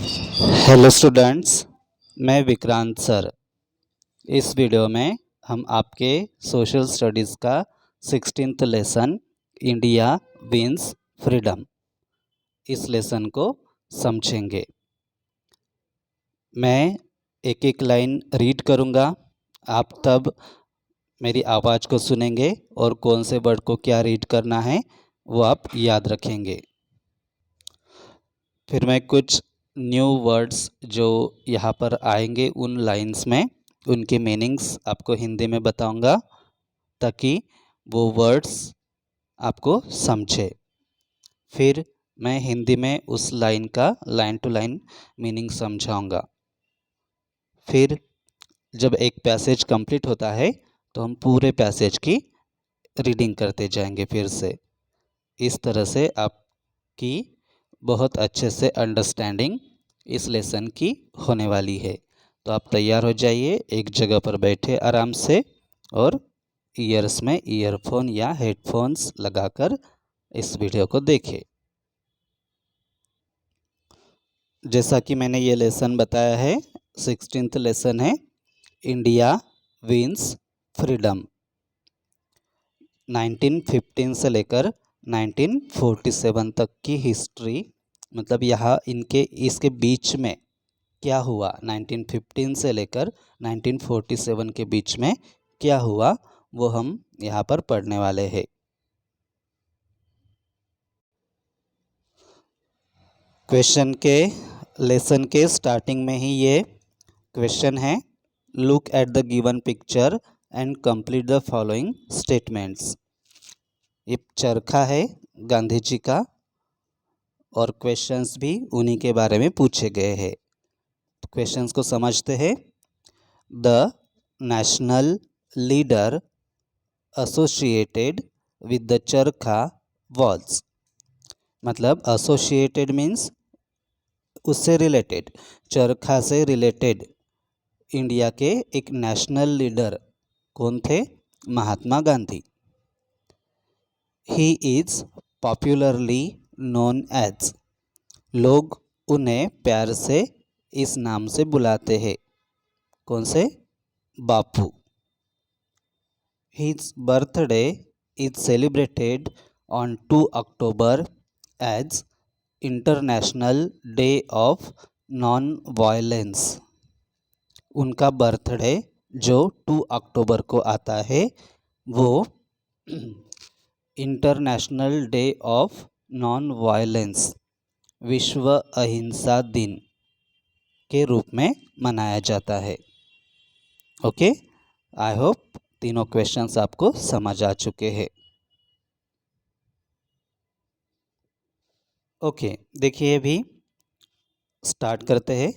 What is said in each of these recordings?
Hello students, मैं Vikrant sir. इस video में हम आपके सोशल स्टडीज़ का 16th lesson India wins freedom इस लेसन को समझेंगे। मैं एक एक लाइन रीड करूँगा, आप तब मेरी आवाज़ को सुनेंगे और कौन से वर्ड को क्या रीड करना है वो आप याद रखेंगे। फिर मैं कुछ न्यू वर्ड्स जो यहाँ पर आएंगे उन लाइंस में उनके मीनिंग्स आपको हिंदी में बताऊंगा ताकि वो वर्ड्स आपको समझे। फिर मैं हिंदी में उस लाइन का लाइन टू लाइन मीनिंग समझाऊंगा। फिर जब एक पैसेज कंप्लीट होता है तो हम पूरे पैसेज की रीडिंग करते जाएंगे फिर से। इस तरह से आपकी बहुत अच्छे से अंडरस्टैंडिंग इस लेसन की होने वाली है। तो आप तैयार हो जाइए, एक जगह पर बैठे आराम से और ईयर्स में ईयरफोन या हेडफोन्स लगाकर इस वीडियो को देखें। जैसा कि मैंने ये लेसन बताया है, 16th लेसन है इंडिया विंस फ्रीडम। 1915 से लेकर 1947 तक की हिस्ट्री, मतलब यहाँ इनके इसके बीच में क्या हुआ, 1915 से लेकर 1947 के बीच में क्या हुआ वो हम यहाँ पर पढ़ने वाले हैं। क्वेश्चन के लेसन के स्टार्टिंग में ही ये क्वेश्चन है, look at the given picture and complete the following statements. ये चरखा है गांधी जी का और क्वेश्चंस भी उन्हीं के बारे में पूछे गए हैं। तो क्वेश्चंस को समझते हैं। The national leader associated with the चरखा वॉज, मतलब एसोसिएटेड मीन्स उससे रिलेटेड, चरखा से रिलेटेड इंडिया के एक नेशनल लीडर कौन थे? Mahatma Gandhi. He is popularly known as, लोग उन्हें प्यार से इस नाम से बुलाते हैं, कौन से? Bapu. His birthday is celebrated on 2 October as international day of non violence. उनका बर्थडे जो 2 अक्टूबर को आता है वो international day of non violence, विश्व अहिंसा दिन के रूप में मनाया जाता है। ओके, आई होप तीनों क्वेश्चंस आपको समझ आ चुके हैं। ओके, देखिए अभी स्टार्ट करते हैं।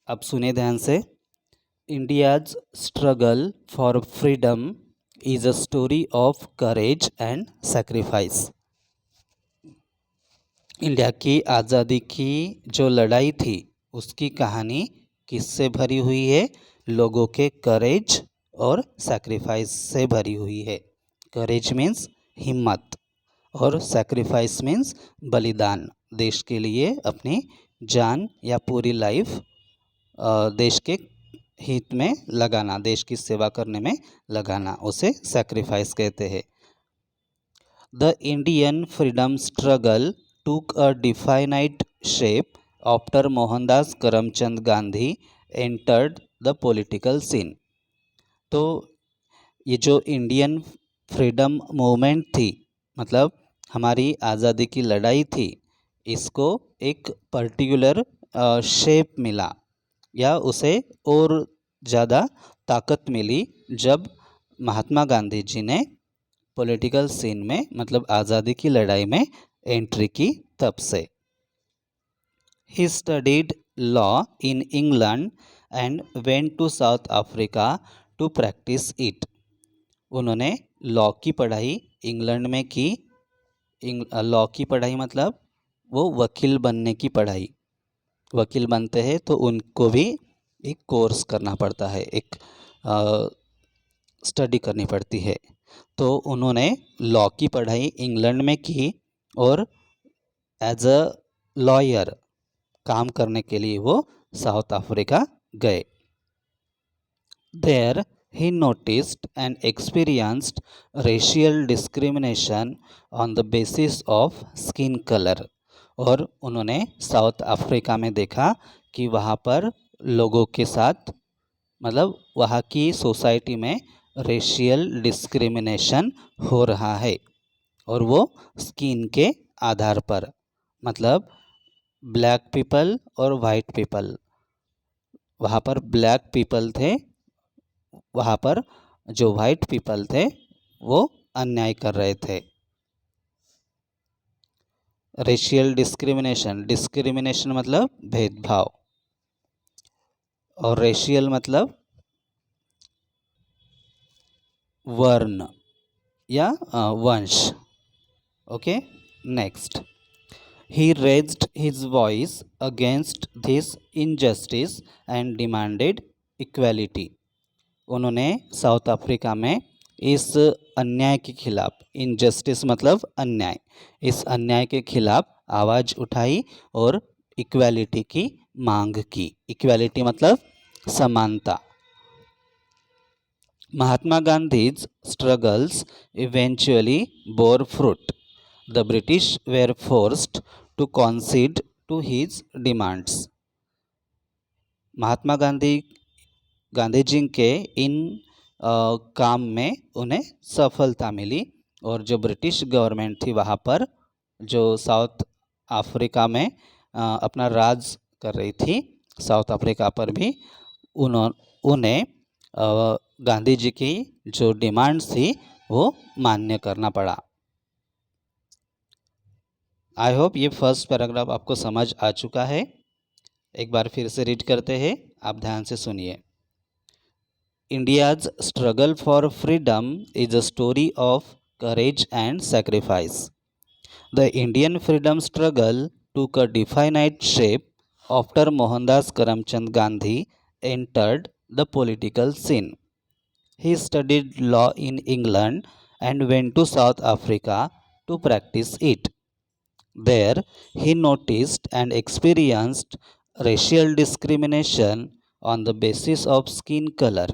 अब सुनिए ध्यान से। India's struggle for freedom is a story of courage and sacrifice. India की आज़ादी की जो लड़ाई थी उसकी कहानी किससे भरी हुई है? लोगों के करेज और सैक्रिफाइस से भरी हुई है। करेज मीन्स हिम्मत और सैक्रिफाइस मीन्स बलिदान, देश के लिए अपनी जान या पूरी लाइफ देश के हित में लगाना, देश की सेवा करने में लगाना, उसे सैक्रिफाइस कहते हैं। The Indian freedom struggle took a definite shape after Mohandas Karamchand Gandhi entered the political scene। तो ये जो इंडियन फ्रीडम मूवमेंट थी, मतलब हमारी आज़ादी की लड़ाई थी, इसको एक पर्टिकुलर शेप मिला या उसे और ज़्यादा ताकत मिली जब महात्मा गांधी जी ने पॉलिटिकल सीन में, मतलब आज़ादी की लड़ाई में एंट्री की तब से। He studied law in England and went to South Africa to practise it. उन्होंने लॉ की पढ़ाई इंग्लैंड में की। लॉ की पढ़ाई मतलब वो वकील बनने की पढ़ाई। वकील बनते हैं तो उनको भी एक कोर्स करना पड़ता है, एक स्टडी करनी पड़ती है। तो उन्होंने लॉ की पढ़ाई इंग्लैंड में की और एज अ लॉयर काम करने के लिए वो साउथ अफ्रीका गए। There he noticed and experienced racial discrimination on the basis of skin color। और उन्होंने साउथ अफ्रीका में देखा कि वहाँ पर लोगों के साथ मतलब वहाँ की सोसाइटी में रेशियल डिस्क्रिमिनेशन हो रहा है और वो स्किन के आधार पर, मतलब ब्लैक पीपल और वाइट पीपल, वहाँ पर ब्लैक पीपल थे, वहाँ पर जो वाइट पीपल थे वो अन्याय कर रहे थे। रेशियल डिस्क्रिमिनेशन, डिस्क्रिमिनेशन मतलब भेदभाव, और रेशियल मतलब वर्ण या वंश। Okay, next, he raised his voice against this injustice and demanded equality। उन्होंने साउथ अफ्रीका में इस अन्याय के खिलाफ, इनजस्टिस मतलब अन्याय, इस अन्याय के खिलाफ आवाज़ उठाई और इक्वालिटी की मांग की। इक्वालिटी मतलब समानता। Mahatma Gandhi's struggles eventually bore fruit. The British were forced to concede to his demands. Mahatma Gandhi ji के इन काम में उन्हें सफलता मिली और जो ब्रिटिश गवर्नमेंट थी वहाँ पर, जो साउथ अफ्रीका में अपना राज कर रही थी, साउथ अफ्रीका पर भी उन्हें गांधी जी की जो डिमांड्स थी वो मान्य करना पड़ा। आई होप ये फर्स्ट पैराग्राफ आपको समझ आ चुका है। एक बार फिर से रीड करते हैं, आप ध्यान से सुनिए। India's struggle for freedom is a story of courage and sacrifice. The Indian freedom struggle took a definite shape after Mohandas Karamchand Gandhi entered the political scene. He studied law in England and went to South Africa to practice it. There, he noticed and experienced racial discrimination on the basis of skin color.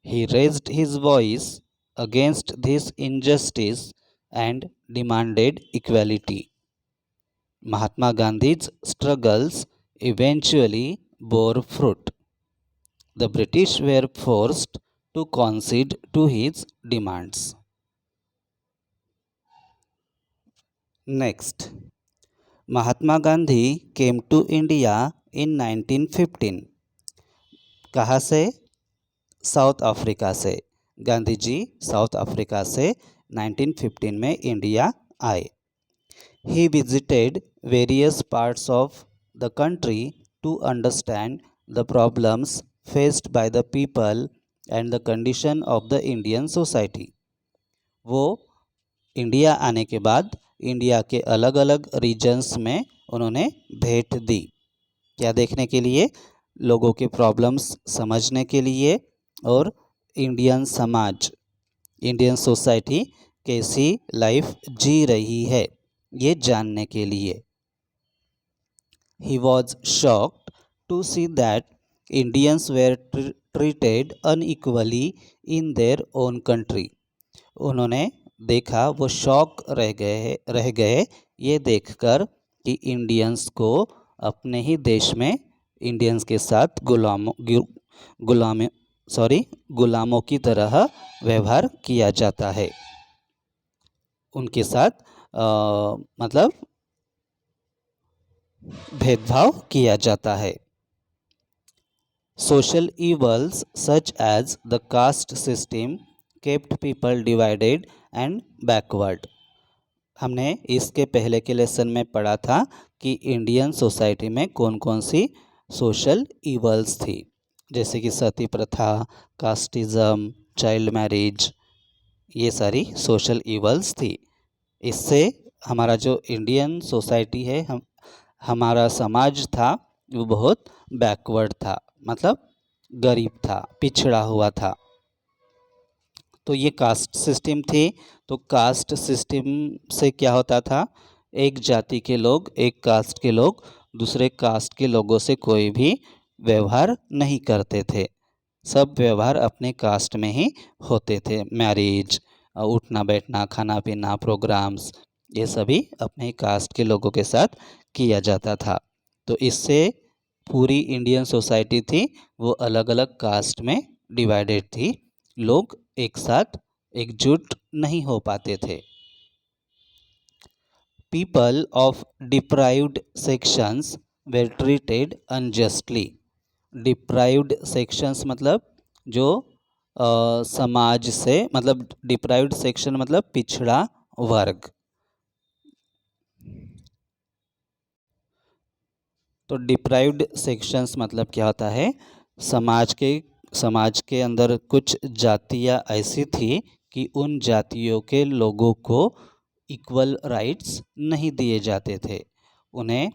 He raised his voice against this injustice and demanded equality. Mahatma Gandhi's struggles eventually bore fruit. The British were forced to concede to his demands. Next, Mahatma Gandhi came to India in 1915. कहाँ से? South Africa से। Gandhi ji south Africa से 1915 में India आए। He visited various parts of the country to understand the problems faced by the people and the condition of the Indian society. वो India आने के बाद इंडिया के अलग अलग रीजन्स में उन्होंने भेंट दी। क्या देखने के लिए? लोगों के प्रॉब्लम्स समझने के लिए और इंडियन समाज, इंडियन सोसाइटी कैसी लाइफ जी रही है ये जानने के लिए। He was shocked to see that Indians were treated unequally in their own country. उन्होंने देखा, वो शॉक रह गए ये देखकर कि इंडियंस को अपने ही देश में इंडियंस के साथ गुलामों की तरह व्यवहार किया जाता है। उनके साथ मतलब भेदभाव किया जाता है। Social evils such as the caste system kept people divided and backward. हमने इसके पहले के लेसन में पढ़ा था कि इंडियन सोसाइटी में कौन कौन सी सोशल ईवल्स थी, जैसे कि सती प्रथा, कास्टिज़म, चाइल्ड मैरिज, ये सारी सोशल ईवल्स थी। इससे हमारा जो इंडियन सोसाइटी है, हमारा समाज था, वो बहुत बैकवर्ड था, मतलब गरीब था, पिछड़ा हुआ था। तो ये कास्ट सिस्टम थी। तो कास्ट सिस्टम से क्या होता था? एक जाति के लोग, एक कास्ट के लोग दूसरे कास्ट के लोगों से कोई भी व्यवहार नहीं करते थे। सब व्यवहार अपने कास्ट में ही होते थे। मैरिज, उठना बैठना, खाना पीना, प्रोग्राम्स, ये सभी अपने कास्ट के लोगों के साथ किया जाता था। तो इससे पूरी इंडियन सोसाइटी थी वो अलग अलग कास्ट में डिवाइडेड थी। लोग एक साथ एकजुट नहीं हो पाते थे। People of deprived sections were treated unjustly. Deprived sections मतलब जो समाज से, मतलब डिप्राइव्ड सेक्शन मतलब पिछड़ा वर्ग। तो डिप्राइव्ड सेक्शंस मतलब क्या होता है, समाज के अंदर कुछ जातियां ऐसी थी कि उन जातियों के लोगों को इक्वल राइट्स नहीं दिए जाते थे। उन्हें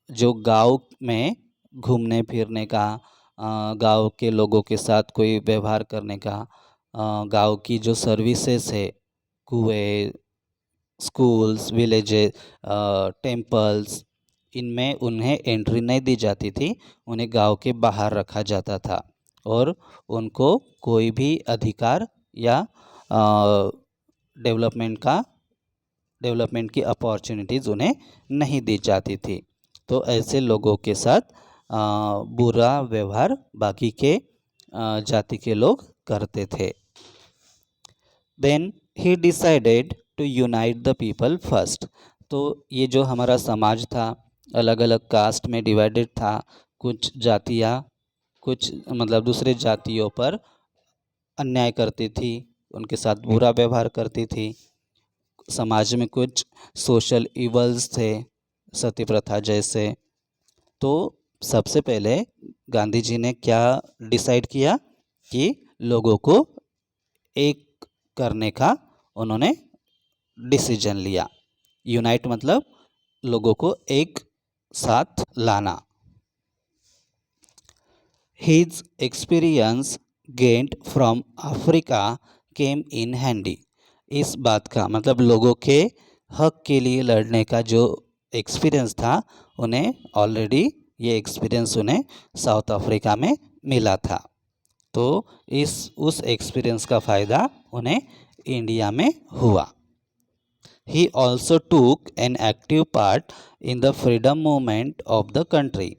जो गांव में घूमने फिरने का, गांव के लोगों के साथ कोई व्यवहार करने का, गांव की जो सर्विसेज है, कुएं, स्कूल्स, विलेजेस, टेम्पल्स, इनमें उन्हें एंट्री नहीं दी जाती थी। उन्हें गांव के बाहर रखा जाता था और उनको कोई भी अधिकार या डेवलपमेंट की अपॉर्चुनिटीज़ उन्हें नहीं दी जाती थी। तो ऐसे लोगों के साथ बुरा व्यवहार बाकी के जाति के लोग करते थे। Then he decided to unite the people first. तो ये जो हमारा समाज था अलग अलग कास्ट में डिवाइडेड था। कुछ जातियाँ कुछ मतलब दूसरे जातियों पर अन्याय करती थी, उनके साथ बुरा व्यवहार करती थी। समाज में कुछ सोशल इवल्स थे, सती प्रथा जैसे। तो सबसे पहले गांधी जी ने क्या डिसाइड किया कि लोगों को एक करने का उन्होंने डिसीजन लिया। यूनाइट मतलब लोगों को एक साथ लाना। His experience gained from Africa came in handy. इस बात का मतलब लोगों के हक के लिए लड़ने का जो एक्सपीरियंस था, उन्हें ऑलरेडी ये एक्सपीरियंस उन्हें साउथ अफ्रीका में मिला था। तो उस एक्सपीरियंस का फ़ायदा उन्हें इंडिया में हुआ। He also took an active part in the freedom movement of the country.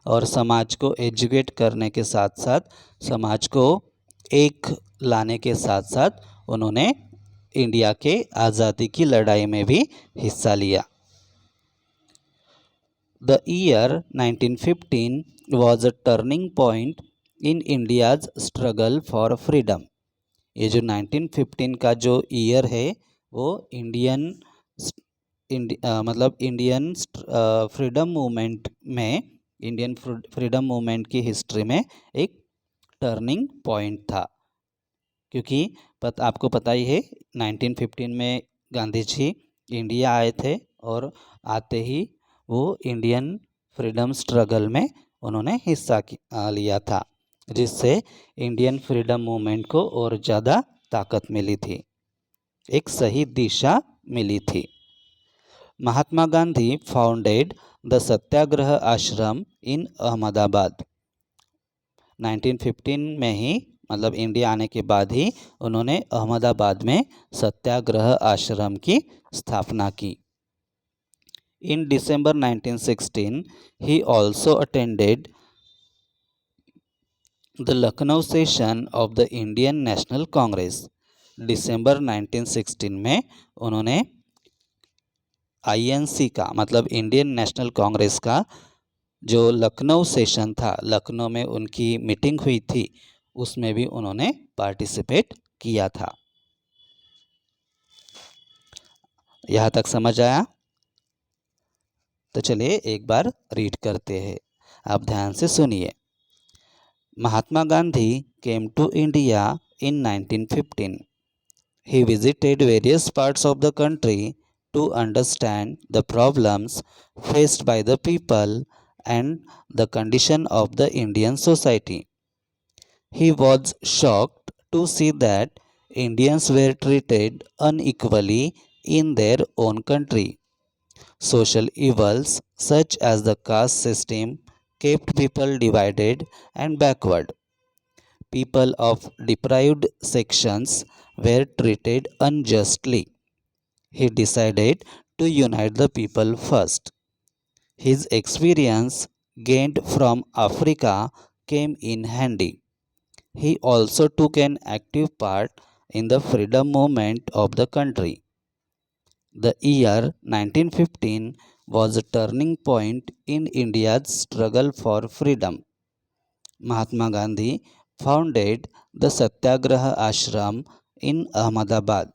और समाज को एजुकेट करने के साथ साथ, समाज को एक लाने के साथ साथ उन्होंने इंडिया के आज़ादी की लड़ाई में भी हिस्सा लिया। The year 1915 was a turning point in India's struggle for freedom. ये जो 1915 का जो ईयर है वो मतलब इंडियन फ्रीडम मूवमेंट में, इंडियन फ्रीडम मूवमेंट की हिस्ट्री में एक टर्निंग पॉइंट था। क्योंकि आपको पता ही है 1915 में गांधी जी इंडिया आए थे और आते ही वो इंडियन फ्रीडम स्ट्रगल में उन्होंने हिस्सा लिया था, जिससे इंडियन फ्रीडम मूवमेंट को और ज़्यादा ताकत मिली थी, एक सही दिशा मिली थी। महात्मा गांधी फाउंडेड द सत्याग्रह आश्रम इन अहमदाबाद। 1915 में ही, मतलब इंडिया आने के बाद ही उन्होंने अहमदाबाद में सत्याग्रह आश्रम की स्थापना की। इन December 1916 he also attended the Lucknow session of the Indian National Congress. दिसंबर 1916 में उन्होंने INC का मतलब इंडियन नेशनल कांग्रेस का जो लखनऊ सेशन था, लखनऊ में उनकी मीटिंग हुई थी, उसमें भी उन्होंने पार्टिसिपेट किया था। यहाँ तक समझ आया? तो चलिए एक बार रीड करते हैं, आप ध्यान से सुनिए। Mahatma Gandhi came to India in 1915. He visited various parts of the country to understand the problems faced by the people and the condition of the Indian society. He was shocked to see that Indians were treated unequally in their own country. Social evils such as the caste system kept people divided and backward. People of deprived sections were treated unjustly. He decided to unite the people first. His experience gained from Africa came in handy. He also took an active part in the freedom movement of the country. The year 1915 was a turning point in India's struggle for freedom. Mahatma Gandhi founded the Satyagraha Ashram in Ahmedabad.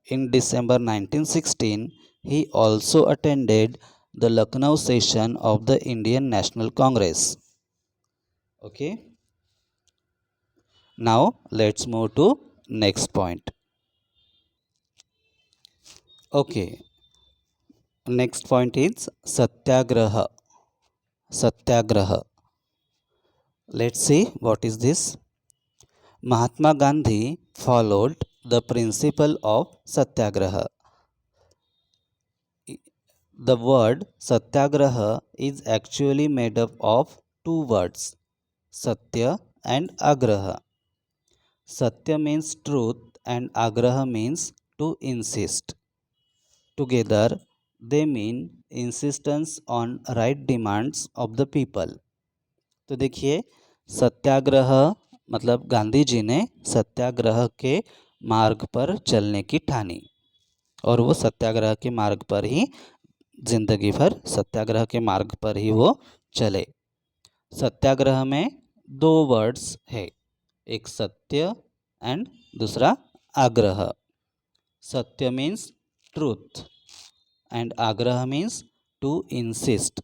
In December 1916, he also attended the Lucknow session of the Indian National Congress. Okay, now let's move to next point. Okay, next point is Satyagraha. Satyagraha. Let's see what is this. Mahatma Gandhi followed the principle of Satyagraha. The word Satyagraha is actually made up of two words, Satya and Agraha. Satya means truth and Agraha means to insist. Together, they mean insistence on right demands of the people. तो देखिए, सत्याग्रह मतलब गांधी जी ने सत्याग्रह के मार्ग पर चलने की ठानी और वो सत्याग्रह के मार्ग पर ही जिंदगी भर सत्याग्रह के मार्ग पर ही वो चले। सत्याग्रह में दो वर्ड्स है, एक सत्य एंड दूसरा आग्रह। सत्य मीन्स ट्रूथ एंड आग्रह मीन्स टू इंसिस्ट।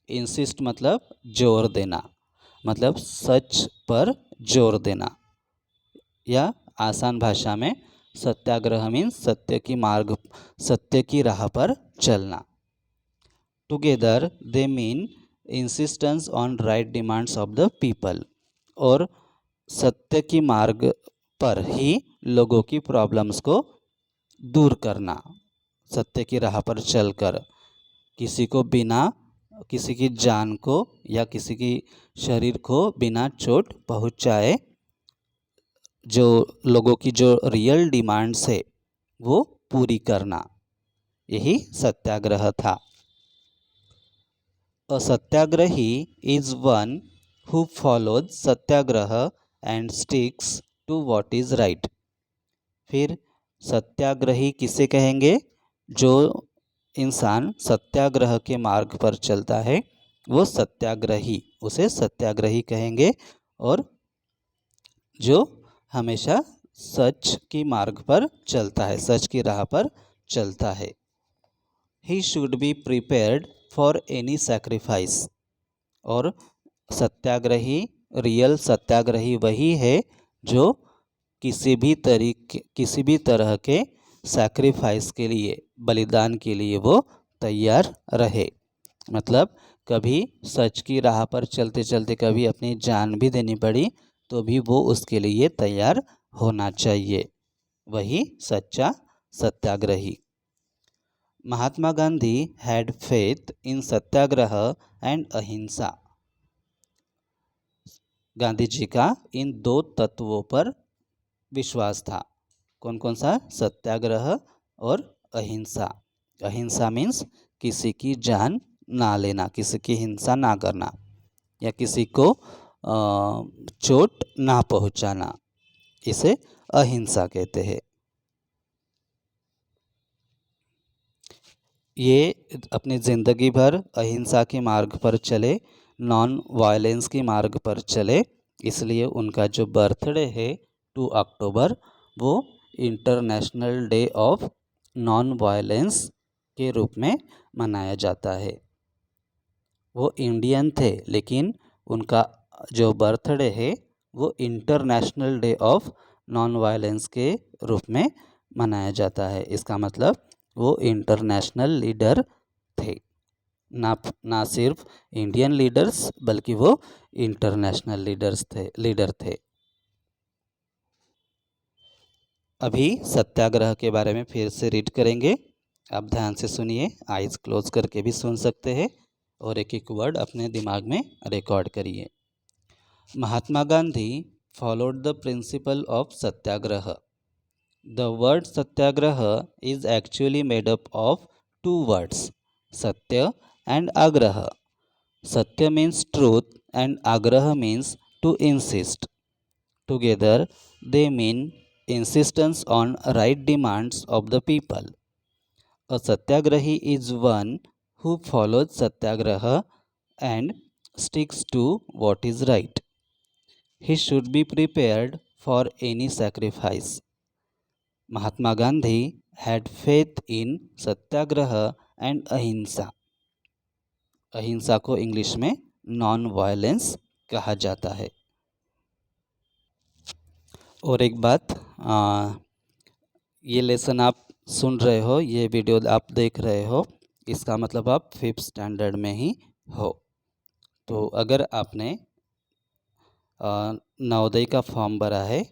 इंसिस्ट मतलब जोर देना, मतलब सच पर जोर देना, या आसान भाषा में सत्याग्रह मीन्स सत्य की राह पर चलना। Together they mean insistence on right demands of the people, और सत्य की मार्ग पर ही लोगों की प्रॉब्लम्स को दूर करना। सत्य की राह पर चलकर किसी की जान को या किसी की शरीर को बिना चोट पहुंचाए जो लोगों की जो रियल डिमांड्स है वो पूरी करना, यही सत्याग्रह था। A satyagrahi is one who follows Satyagraha and sticks to what is right. फिर सत्याग्रही किसे कहेंगे? जो इंसान सत्याग्रह के मार्ग पर चलता है वो सत्याग्रही, उसे सत्याग्रही कहेंगे। और जो हमेशा सच की मार्ग पर चलता है, सच की राह पर चलता है। He should be prepared for any sacrifice. और सत्याग्रही, रियल सत्याग्रही वही है जो किसी भी तरह के सैक्रिफाइस के लिए, बलिदान के लिए वो तैयार रहे। मतलब कभी सच की राह पर चलते चलते कभी अपनी जान भी देनी पड़ी तो भी वो उसके लिए तैयार होना चाहिए, वही सच्चा सत्याग्रही। Mahatma Gandhi had faith in satyagraha and ahimsa. Gandhi जी का इन दो तत्वों पर विश्वास था। कौन कौन सा? सत्याग्रह और अहिंसा। अहिंसा मीन्स किसी की जान ना लेना, किसी की हिंसा ना करना या किसी को चोट ना पहुंचाना, इसे अहिंसा कहते हैं। ये अपनी ज़िंदगी भर अहिंसा के मार्ग पर चले, नॉन वायलेंस के मार्ग पर चले, इसलिए उनका जो बर्थडे है 2 अक्टूबर वो international day of non violence के रूप में मनाया जाता है। वो इंडियन थे लेकिन उनका जो बर्थडे है वो international day of non violence के रूप में मनाया जाता है। इसका मतलब वो इंटरनेशनल लीडर थे, ना सिर्फ इंडियन लीडर्स बल्कि वो इंटरनेशनल लीडर थे। अभी सत्याग्रह के बारे में फिर से रीड करेंगे। आप ध्यान से सुनिए, आइज़ क्लोज करके भी सुन सकते हैं और एक एक वर्ड अपने दिमाग में रिकॉर्ड करिए। Mahatma Gandhi followed the principle of satyagraha. The word satyagraha is actually made up of two words, satya and agraha. Satya means truth and agraha means to insist. Together, they mean insistence on right demands of the people. A satyagrahi is one who follows satyagraha and sticks to what is right. He should be prepared for any sacrifice. Mahatma Gandhi had faith in satyagraha and ahimsa. अहिंसा को English में non violence कहा जाता है। और एक बात, ये लेसन आप सुन रहे हो, ये वीडियो आप देख रहे हो, इसका मतलब आप 5th स्टैंडर्ड में ही हो। तो अगर आपने नवोदय का फॉर्म भरा है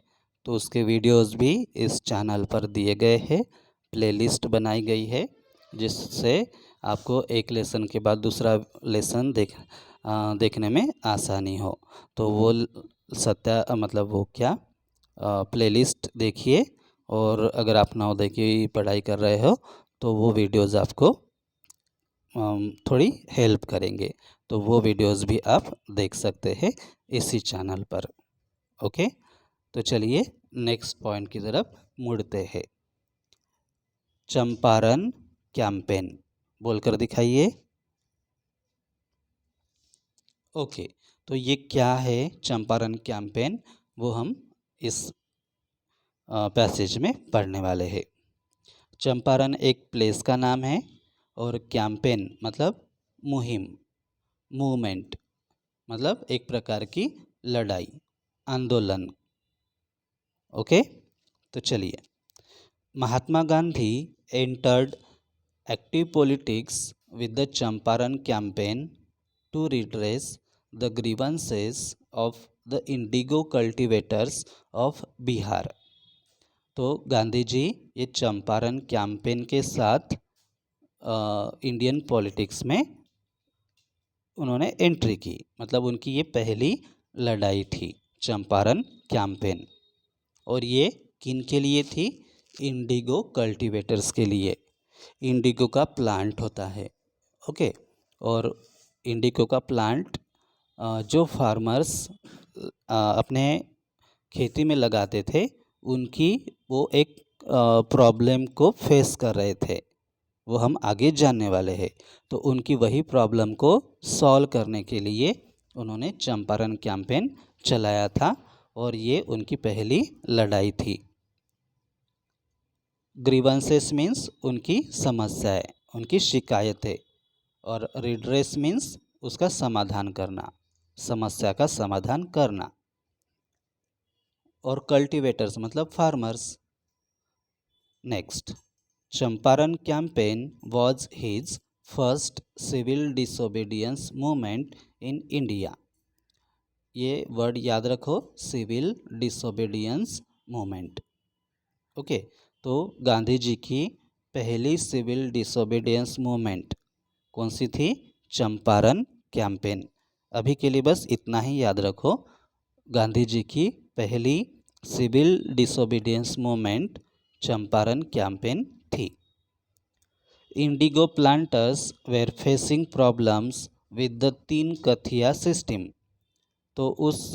तो उसके वीडियोस भी इस चैनल पर दिए गए हैं, प्लेलिस्ट बनाई गई है, जिससे आपको एक लेसन के बाद दूसरा लेसन देखने में आसानी हो। तो वो मतलब वो क्या प्लेलिस्ट देखिए, और अगर आप नवोदय की पढ़ाई कर रहे हो तो वो वीडियोस आपको थोड़ी हेल्प करेंगे। तो वो वीडियोस भी आप देख सकते हैं इसी चैनल पर। ओके, तो चलिए नेक्स्ट पॉइंट की तरफ मुड़ते हैं। चंपारण कैंपेन बोलकर दिखाइए। ओके, तो ये क्या है चंपारण कैंपेन, वो हम इस पैसेज में पढ़ने वाले हैं। चंपारण एक प्लेस का नाम है और कैंपेन मतलब मुहिम, मूवमेंट मतलब एक प्रकार की लड़ाई, आंदोलन। ओके, तो चलिए। Mahatma Gandhi entered active politics with the Champaran campaign to redress the grievances of the indigo cultivators of Bihar. तो गांधी जी ये चंपारण कैंपेन के साथ इंडियन पॉलिटिक्स में उन्होंने एंट्री की, मतलब उनकी ये पहली लड़ाई थी चंपारण कैंपेन। और ये किन के लिए थी? इंडिगो कल्टीवेटर्स के लिए। इंडिगो का प्लांट होता है, ओके। और इंडिगो का प्लांट जो फार्मर्स अपने खेती में लगाते थे, उनकी वो एक प्रॉब्लम को फेस कर रहे थे, वो हम आगे जानने वाले हैं। तो उनकी वही प्रॉब्लम को सॉल्व करने के लिए उन्होंने चंपारण कैंपेन चलाया था, और ये उनकी पहली लड़ाई थी। ग्रीवेंसेस मीन्स उनकी समस्याएं, उनकी शिकायतें, और रिड्रेस मीन्स उसका समाधान करना, समस्या का समाधान करना। और कल्टीवेटर्स मतलब farmers. Next, Champaran campaign was his first civil disobedience movement in India। ये वर्ड याद रखो, सिविल डिसोबीडियंस मूवमेंट। ओके, तो गांधी जी की पहली सिविल डिसोबीडियंस मूवमेंट कौन सी थी? चंपारण कैंपेन। अभी के लिए बस इतना ही याद रखो, गांधी जी की पहली civil disobedience movement Champaran campaign थी। Indigo planters were facing problems with the Tinkathia system. तो उस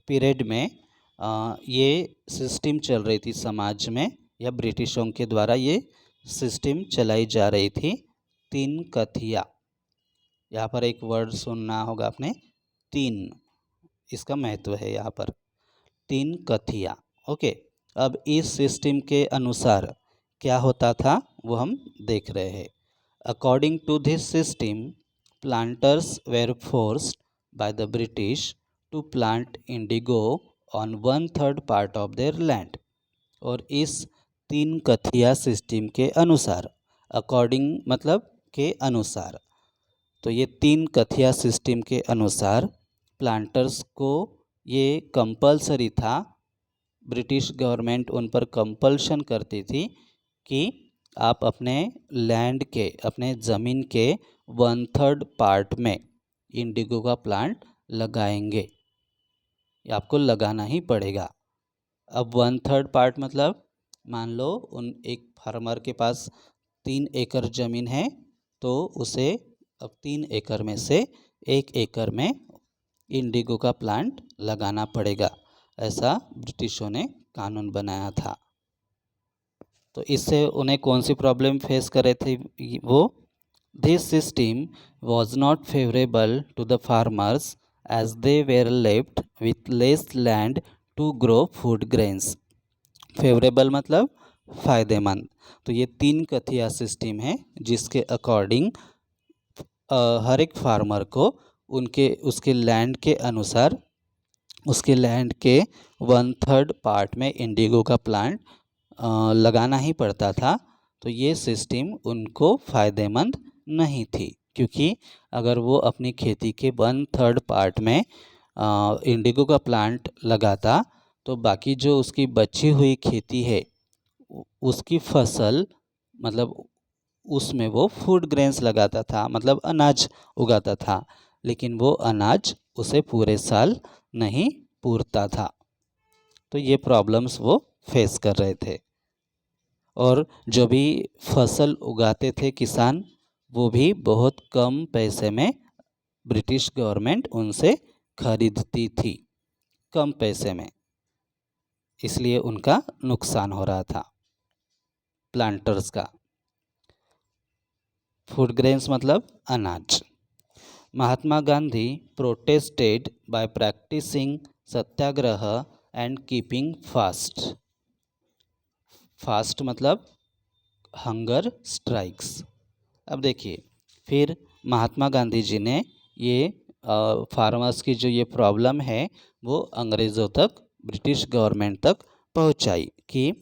पीरियड में ये सिस्टम चल रही थी समाज में, या ब्रिटिशों के द्वारा ये सिस्टम चलाई जा रही थी, तीन कथिया। यहाँ पर एक वर्ड सुनना होगा आपने, तीन, इसका महत्व है यहाँ पर, तीन कथिया। ओके, अब इस सिस्टम के अनुसार क्या होता था वो हम देख रहे हैं। According to this system, planters were forced by the British to plant indigo on 1/3 part of their land. और इस तीन कथिया सिस्टम के अनुसार, अकॉर्डिंग मतलब के अनुसार, तो ये तीन कथिया सिस्टम के अनुसार प्लांटर्स को ये कंपलसरी था, ब्रिटिश गवर्नमेंट उन पर कंपल्शन करती थी कि आप अपने लैंड के, अपने ज़मीन के 1/3 पार्ट में इंडिगो का प्लांट लगाएंगे। ये आपको लगाना ही पड़ेगा। अब 1/3 पार्ट मतलब मान लो एक फार्मर के पास 3 एकड़ ज़मीन है, तो उसे अब 3 एकड़ में से 1 एकड़ में इंडिगो का प्लांट लगाना पड़ेगा। ऐसा ब्रिटिशों ने कानून बनाया था। तो इससे उन्हें कौन सी प्रॉब्लम फेस कर रहे थे वो? This system was not favourable to the farmers as they were left with less land to grow food grains. Favourable मतलब फ़ायदेमंद। तो ये 3 कथिया सिस्टम है जिसके अकॉर्डिंग हर एक फार्मर को उसके लैंड के अनुसार उसके लैंड के 1/3 पार्ट में इंडिगो का प्लांट लगाना ही पड़ता था। तो ये सिस्टम उनको फ़ायदेमंद नहीं थी, क्योंकि अगर वो अपनी खेती के 1/3 पार्ट में इंडिगो का प्लांट लगाता तो बाकी जो उसकी बची हुई खेती है उसकी फसल, मतलब उसमें वो फूड ग्रेन्स लगाता था, मतलब अनाज उगाता था, लेकिन वो अनाज उसे पूरे साल नहीं पूरता था। तो ये प्रॉब्लम्स वो फेस कर रहे थे। और जो भी फसल उगाते थे किसान, वो भी बहुत कम पैसे में ब्रिटिश गवर्नमेंट उनसे खरीदती थी, कम पैसे में, इसलिए उनका नुकसान हो रहा था प्लांटर्स का। फूड ग्रेन्स मतलब अनाज। Mahatma Gandhi protested by practising satyagraha and keeping fast. Fast मतलब हंगर स्ट्राइक्स। अब देखिए, फिर महात्मा गांधी जी ने ये फार्मर्स की जो ये प्रॉब्लम है वो अंग्रेज़ों तक, ब्रिटिश गवर्नमेंट तक पहुंचाई कि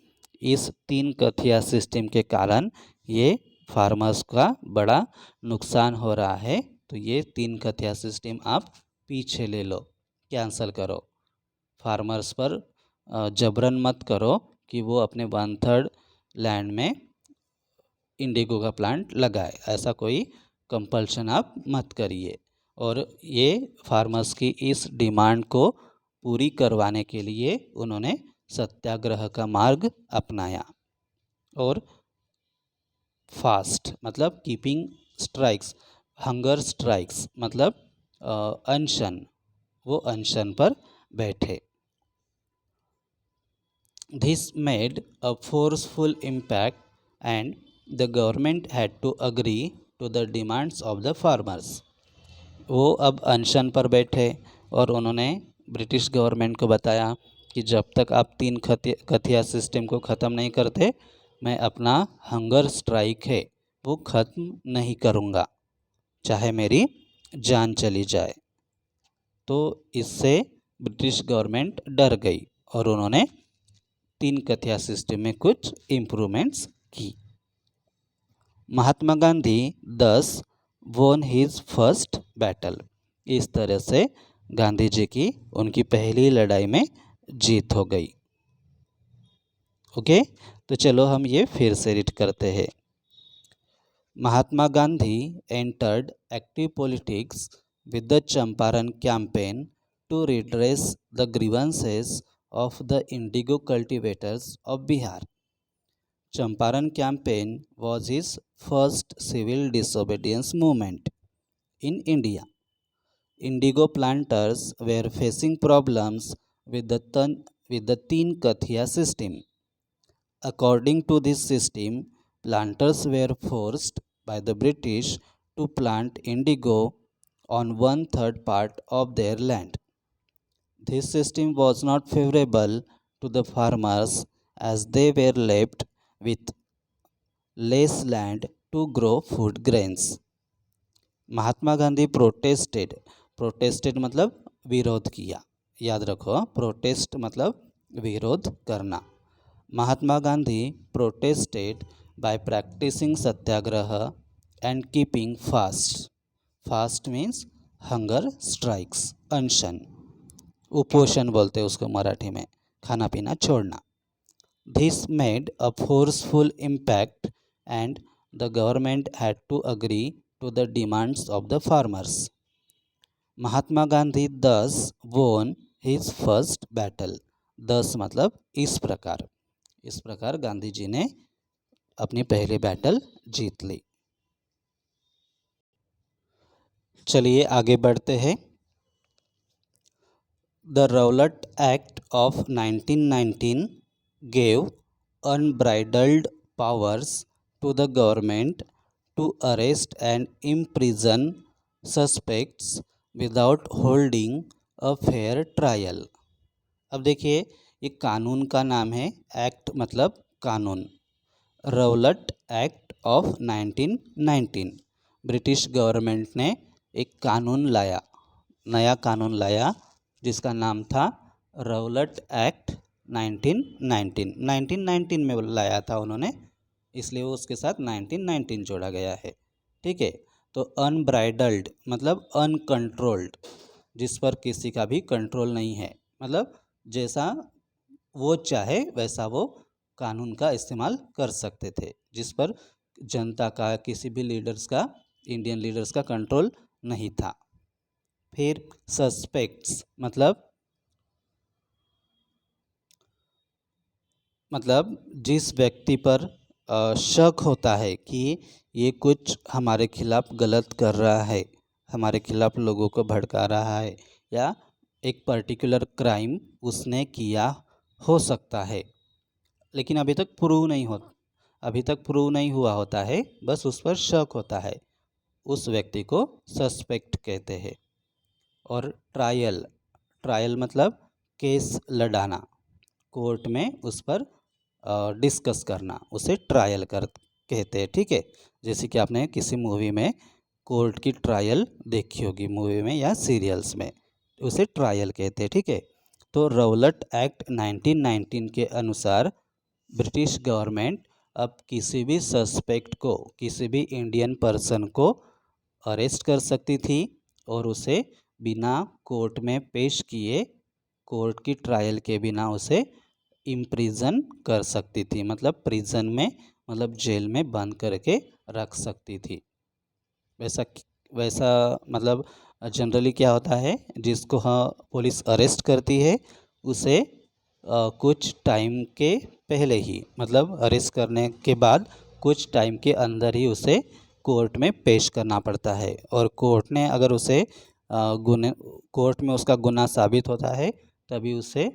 इस 3 कथिया सिस्टम के कारण ये फार्मर्स का बड़ा नुकसान हो रहा है। तो ये 3 कथिया सिस्टम आप पीछे ले लो, कैंसल करो। फार्मर्स पर जबरन मत करो कि वो अपने 1/3 लैंड में इंडिगो का प्लांट लगाए, ऐसा कोई कंपल्शन आप मत करिए। और ये फार्मर्स की इस डिमांड को पूरी करवाने के लिए उन्होंने सत्याग्रह का मार्ग अपनाया। और फास्ट मतलब कीपिंग स्ट्राइक्स, हंगर स्ट्राइक्स मतलब अनशन, वो अनशन पर बैठे। This made a forceful impact and the government had to agree to the demands of the farmers. वो अब अनशन पर बैठे और उन्होंने ब्रिटिश गवर्नमेंट को बताया कि जब तक आप 3 कथिया सिस्टम को ख़त्म नहीं करते, मैं अपना हंगर स्ट्राइक है वो ख़त्म नहीं करूँगा, चाहे मेरी जान चली जाए। तो इससे ब्रिटिश गवर्नमेंट डर गई और उन्होंने 3 कथिया सिस्टम में कुछ इम्प्रूवमेंट्स की। Mahatma Gandhi 10 won his first battle. इस तरह से गांधी जी की उनकी पहली लड़ाई में जीत हो गई। ओके, तो चलो हम ये फिर से रीड करते हैं। Mahatma Gandhi entered active politics with the Champaran campaign to redress the grievances of the indigo cultivators of Bihar. Champaran campaign was his first civil disobedience movement in India. Indigo planters were facing problems with the Teen Kathiya system. According to this system, planters were forced by the British to plant indigo on 1/3 part of their land. This system was not favorable to the farmers as they were left with less land to grow food grains. Mahatma Gandhi protested मतलब विरोध किया, याद रखो, protest मतलब विरोध करना। Mahatma Gandhi protested by practising satyagraha and keeping fast. Fast means hunger strikes, अनशन, उपोषण बोलते हैं उसको मराठी में, खाना पीना छोड़ना। This made a forceful impact and the government had to agree to the demands of the farmers. Mahatma Gandhi thus won his first battle. thus मतलब इस प्रकार गांधी जी ने अपनी पहली बैटल जीत ली। चलिए आगे बढ़ते हैं। The Rowlatt Act of 1919 gave unbridled powers to the government to arrest and imprison suspects without holding a fair trial। अब देखिए, ये कानून का नाम है, एक्ट मतलब कानून। Rowlatt act of 1919, British government ने एक कानून लाया, नया कानून लाया जिसका नाम था रौलट एक्ट 1919 में लाया था उन्होंने, इसलिए वो उसके साथ 1919 जोड़ा गया है। ठीक है, तो अनब्राइडल्ड मतलब अनकंट्रोल्ड, जिस पर किसी का भी कंट्रोल नहीं है, मतलब जैसा वो चाहे वैसा वो कानून का इस्तेमाल कर सकते थे, जिस पर जनता का, किसी भी लीडर्स का, इंडियन लीडर्स का कंट्रोल नहीं था। फिर सस्पेक्ट्स मतलब जिस व्यक्ति पर शक होता है कि ये कुछ हमारे खिलाफ गलत कर रहा है, हमारे खिलाफ लोगों को भड़का रहा है, या एक पर्टिकुलर क्राइम उसने किया हो सकता है, लेकिन अभी तक प्रूव नहीं हुआ होता है, बस उस पर शक होता है, उस व्यक्ति को सस्पेक्ट कहते हैं। और ट्रायल मतलब केस लड़ाना, कोर्ट में उस पर डिस्कस करना, उसे ट्रायल कहते हैं। ठीक है, जैसे कि आपने किसी मूवी में कोर्ट की ट्रायल देखी होगी, मूवी में या सीरियल्स में, उसे ट्रायल कहते हैं। ठीक है, तो रौलट एक्ट 1919 के अनुसार ब्रिटिश गवर्नमेंट अब किसी भी सस्पेक्ट को, किसी भी इंडियन पर्सन को अरेस्ट कर सकती थी और उसे बिना कोर्ट में पेश किए, कोर्ट की ट्रायल के बिना उसे इम्प्रिजन कर सकती थी, मतलब प्रिजन में, मतलब जेल में बंद करके रख सकती थी। वैसा मतलब जनरली क्या होता है, जिसको पुलिस अरेस्ट करती है उसे कुछ टाइम के पहले ही, मतलब अरेस्ट करने के बाद कुछ टाइम के अंदर ही उसे कोर्ट में पेश करना पड़ता है, और कोर्ट ने अगर उसे कोर्ट में उसका गुनाह साबित होता है तभी उसे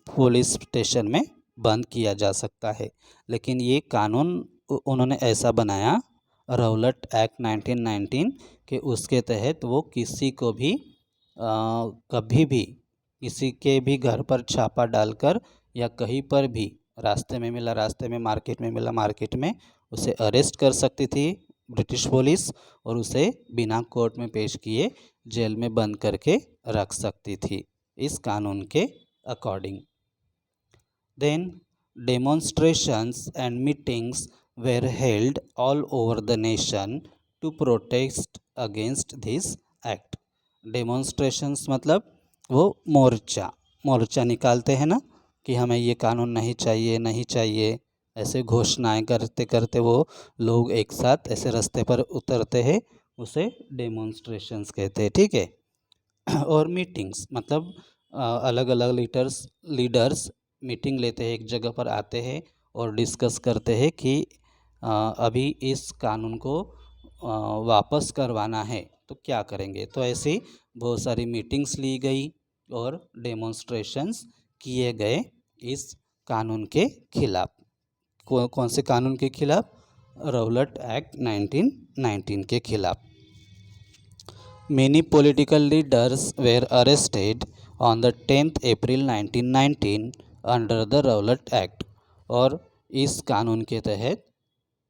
पुलिस स्टेशन में बंद किया जा सकता है। लेकिन ये कानून उन्होंने ऐसा बनाया, रौलट एक्ट 1919 के उसके तहत वो किसी को भी कभी भी किसी के भी घर पर छापा डालकर या कहीं पर भी, रास्ते में मिला रास्ते में, मार्केट में मिला मार्केट में, उसे अरेस्ट कर सकती थी ब्रिटिश पुलिस, और उसे बिना कोर्ट में पेश किए जेल में बंद करके रख सकती थी इस कानून के according. Then demonstrations and meetings were held all over the nation to protest against this act। Demonstrations मतलब वो मोर्चा निकालते हैं ना, कि हमें ये कानून नहीं चाहिए, ऐसे घोषणाएं करते करते वो लोग एक साथ ऐसे रास्ते पर उतरते हैं, उसे डेमोन्स्ट्रेशंस कहते हैं। ठीक है, और मीटिंग्स मतलब अलग अलग लीडर्स मीटिंग लेते हैं, एक जगह पर आते हैं और डिस्कस करते हैं कि अभी इस कानून को वापस करवाना है तो क्या करेंगे। तो ऐसी बहुत सारी मीटिंग्स ली गई और डेमोन्स्ट्रेशंस किए गए इस कानून के खिलाफ। कौन से कानून के खिलाफ? रौलट एक्ट 1919 के खिलाफ। Many political leaders were arrested on the 10th April 1919 under the Rowlatt Act। और इस कानून के तहत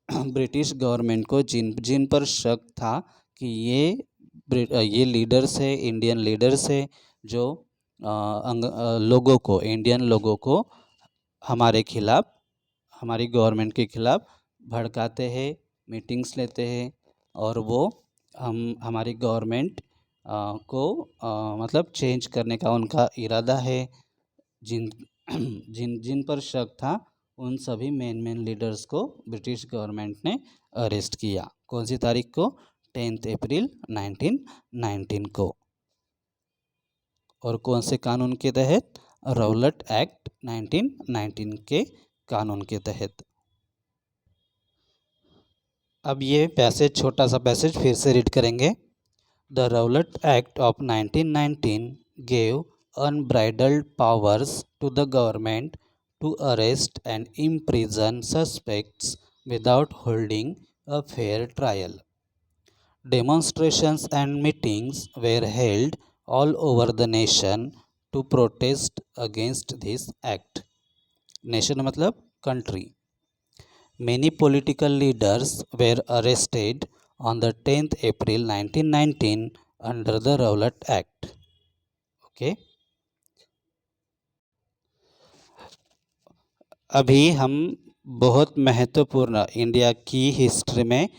ब्रिटिश गवर्नमेंट को जिन पर शक था कि ये लीडर्स है, इंडियन लीडर्स है, जो इंडियन लोगों को हमारे खिलाफ, हमारी गवर्नमेंट के खिलाफ भड़काते हैं, मीटिंग्स लेते हैं, और वो हमारी गवर्नमेंट को मतलब चेंज करने का उनका इरादा है, जिन जिन जिन पर शक था उन सभी मेन लीडर्स को ब्रिटिश गवर्नमेंट ने अरेस्ट किया। कौन सी तारीख को? 10 अप्रैल 1919 को। और कौन से कानून के तहत? राउलेट एक्ट 1919 के कानून के तहत। अब ये पैसेज, छोटा सा पैसेज फिर से रीड करेंगे। The Rowlatt act of 1919 gave unbridled powers to the government to arrest and imprison suspects without holding a fair trial. Demonstrations and meetings were held all over the nation to protest against this act. Nation मतलब country. Many political leaders were arrested on the 10th April 1919 under the Rowlatt Act. Okay. अभी हम बहुत महत्वपूर्ण India की history में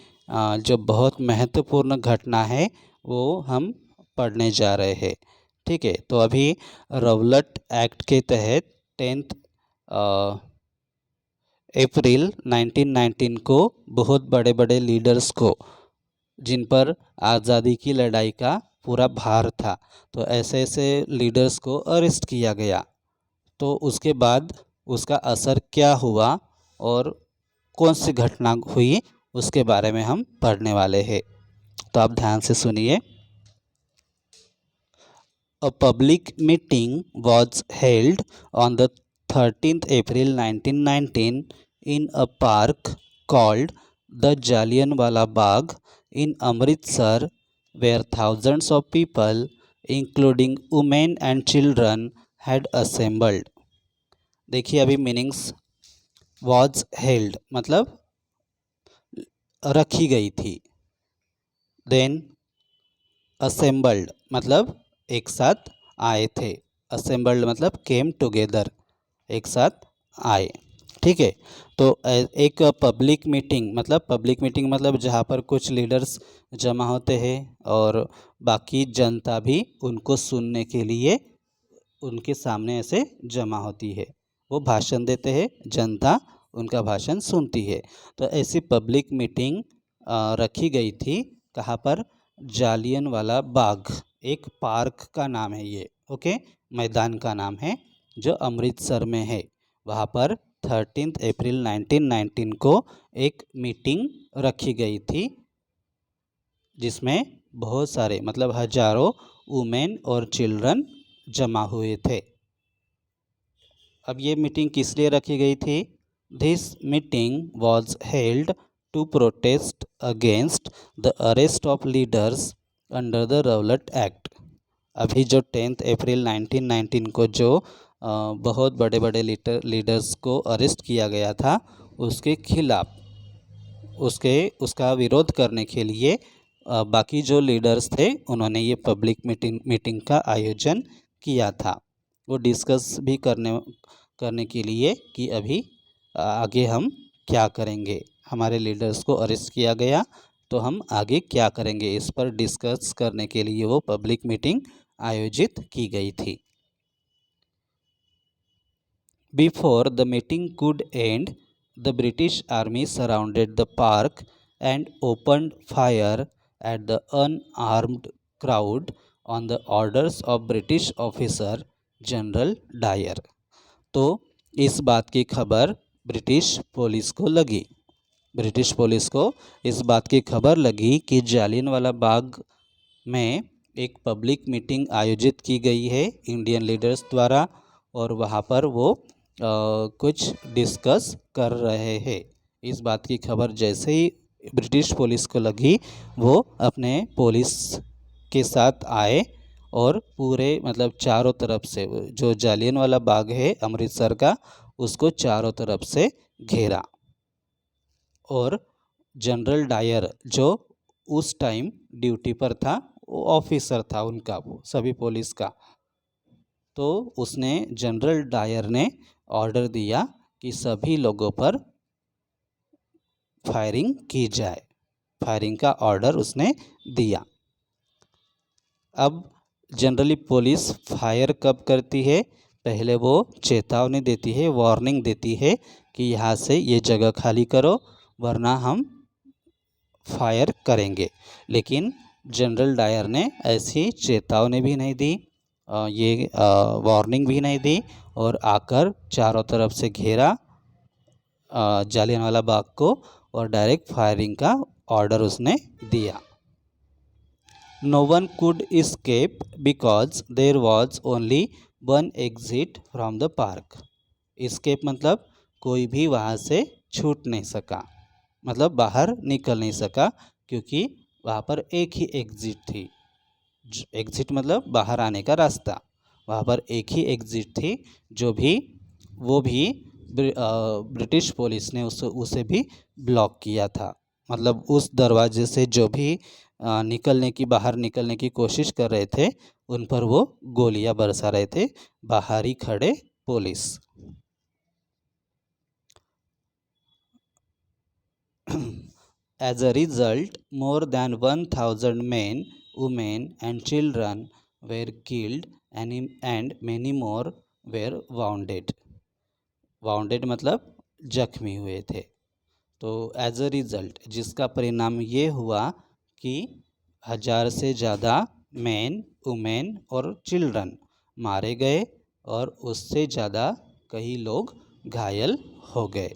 जो बहुत महत्वपूर्ण घटना है वो हम पढ़ने जा रहे हैं। ठीक है, तो अभी राउलेट एक्ट के तहत 10 अप्रैल 1919 को बहुत बड़े बड़े लीडर्स को, जिन पर आज़ादी की लड़ाई का पूरा भार था, तो ऐसे ऐसे लीडर्स को अरेस्ट किया गया। तो उसके बाद उसका असर क्या हुआ और कौन सी घटना हुई उसके बारे में हम पढ़ने वाले हैं। तो आप ध्यान से सुनिए। A public meeting was held on the 13th April 1919 in a park called the Jallianwala Bagh in Amritsar, where thousands of people, including women and children, had assembled. देखिए अभी मीनिंग्स। वॉज हेल्ड मतलब रखी गई थी। Then assembled मतलब एक साथ आए थे। असेंबल्ड मतलब केम टुगेदर, एक साथ आए। ठीक है, तो एक पब्लिक मीटिंग मतलब जहाँ पर कुछ लीडर्स जमा होते हैं और बाकी जनता भी उनको सुनने के लिए उनके सामने ऐसे जमा होती है। वो भाषण देते हैं, जनता उनका भाषण सुनती है। तो ऐसी पब्लिक मीटिंग रखी गई थी। कहाँ पर? जालियनवाला बाग, एक पार्क का नाम है ये। ओके, मैदान का नाम है जो अमृतसर में है। वहाँ पर 13 अप्रैल 1919 को एक मीटिंग रखी गई थी, जिसमें बहुत सारे मतलब हजारों वुमेन और चिल्ड्रन जमा हुए थे। अब ये मीटिंग किस लिए रखी गई थी? This meeting was held to protest against the arrest of leaders under the Rowlatt Act. अभी जो 10 अप्रैल 1919 को जो बहुत बड़े बड़े लीडर्स को अरेस्ट किया गया था, उसके खिलाफ उसका विरोध करने के लिए बाकी जो लीडर्स थे उन्होंने ये पब्लिक मीटिंग का आयोजन किया था। वो डिस्कस भी करने के लिए कि अभी आगे हम क्या करेंगे। हमारे लीडर्स को अरेस्ट किया गया तो हम आगे क्या करेंगे, इस पर डिस्कस करने के लिए वो पब्लिक मीटिंग आयोजित की गई थी। Before the meeting could end, the British army surrounded the park and opened fire at the unarmed crowd on the orders of British officer General Dyer. तो इस बात की खबर ब्रिटिश पुलिस को इस बात की खबर लगी कि जालियनवाला बाग में एक पब्लिक मीटिंग आयोजित की गई है इंडियन लीडर्स द्वारा, और वहाँ पर वो कुछ डिस्कस कर रहे हैं। इस बात की खबर जैसे ही ब्रिटिश पुलिस को लगी, वो अपने पुलिस के साथ आए और पूरे मतलब चारों तरफ से जो जालियनवाला बाग है अमृतसर का, उसको चारों तरफ से घेरा। और जनरल डायर जो उस टाइम ड्यूटी पर था, वो ऑफिसर था उनका, वो सभी पुलिस का, तो उसने जनरल डायर ने ऑर्डर दिया कि सभी लोगों पर फायरिंग की जाए। फायरिंग का ऑर्डर उसने दिया। अब जनरली पुलिस फायर कब करती है? पहले वो चेतावनी देती है, वार्निंग देती है कि यहाँ से ये जगह खाली करो वरना हम फायर करेंगे। लेकिन जनरल डायर ने ऐसी चेतावनी भी नहीं दी, ये वार्निंग भी नहीं दी और आकर चारों तरफ से घेरा जालियनवाला बाग को और डायरेक्ट फायरिंग का ऑर्डर उसने दिया। No one could escape because there was only one exit from the park. escape मतलब कोई भी वहाँ से छूट नहीं सका, मतलब बाहर निकल नहीं सका, क्योंकि वहाँ पर एक ही एग्जिट थी। एग्जिट मतलब बाहर आने का रास्ता, वहाँ पर एक ही एग्जिट थी, वो भी ब्रिटिश पुलिस ने उसे भी ब्लॉक किया था। मतलब उस दरवाजे से जो भी बाहर निकलने की कोशिश कर रहे थे उन पर वो गोलियां बरसा रहे थे बाहर ही खड़े police. As a result, more than 1,000 men, women, and children were killed and many more were wounded. Bounded मतलब जख्मी हुए थे। तो एज अ रिज़ल्ट जिसका परिणाम ये हुआ कि 1000 से ज़्यादा मैन, वुमेन और चिल्ड्रन मारे गए और उससे ज़्यादा कई लोग घायल हो गए।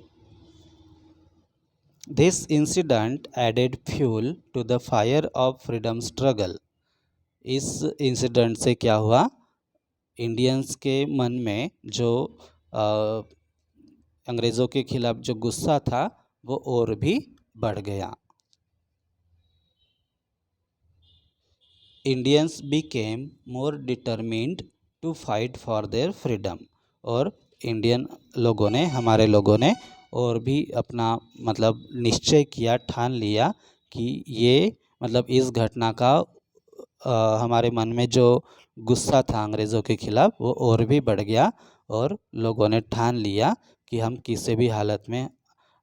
This incident added fuel to the fire of freedom struggle. इस इंसिडेंट से क्या हुआ, इंडियंस के मन में जो अंग्रेज़ों के खिलाफ जो गुस्सा था वो और भी बढ़ गया। Indians became more determined to fight for their freedom. और इंडियन लोगों ने, हमारे लोगों ने और भी अपना मतलब निश्चय किया, ठान लिया कि ये मतलब इस घटना का हमारे मन में जो गुस्सा था अंग्रेज़ों के खिलाफ वो और भी बढ़ गया और लोगों ने ठान लिया कि हम किसी भी हालत में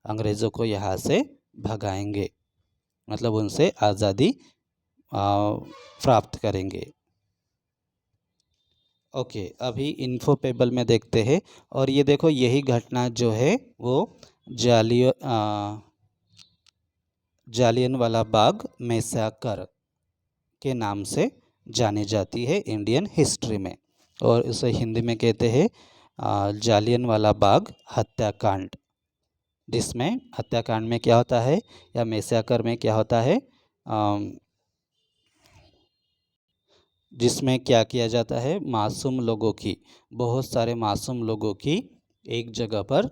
अंग्रेज़ों को यहाँ से भगाएंगे, मतलब उनसे आज़ादी प्राप्त करेंगे। ओके, अभी इन्फोपेबल में देखते हैं और ये देखो यही घटना जो है वो जालियनवाला बाग मैसाकर के नाम से जानी जाती है इंडियन हिस्ट्री में, और इसे हिंदी में कहते हैं जालियनवाला बाग हत्याकांड। जिसमें हत्याकांड में क्या होता है या मैसाकर में क्या होता है, जिसमें क्या किया जाता है, मासूम लोगों की, बहुत सारे मासूम लोगों की एक जगह पर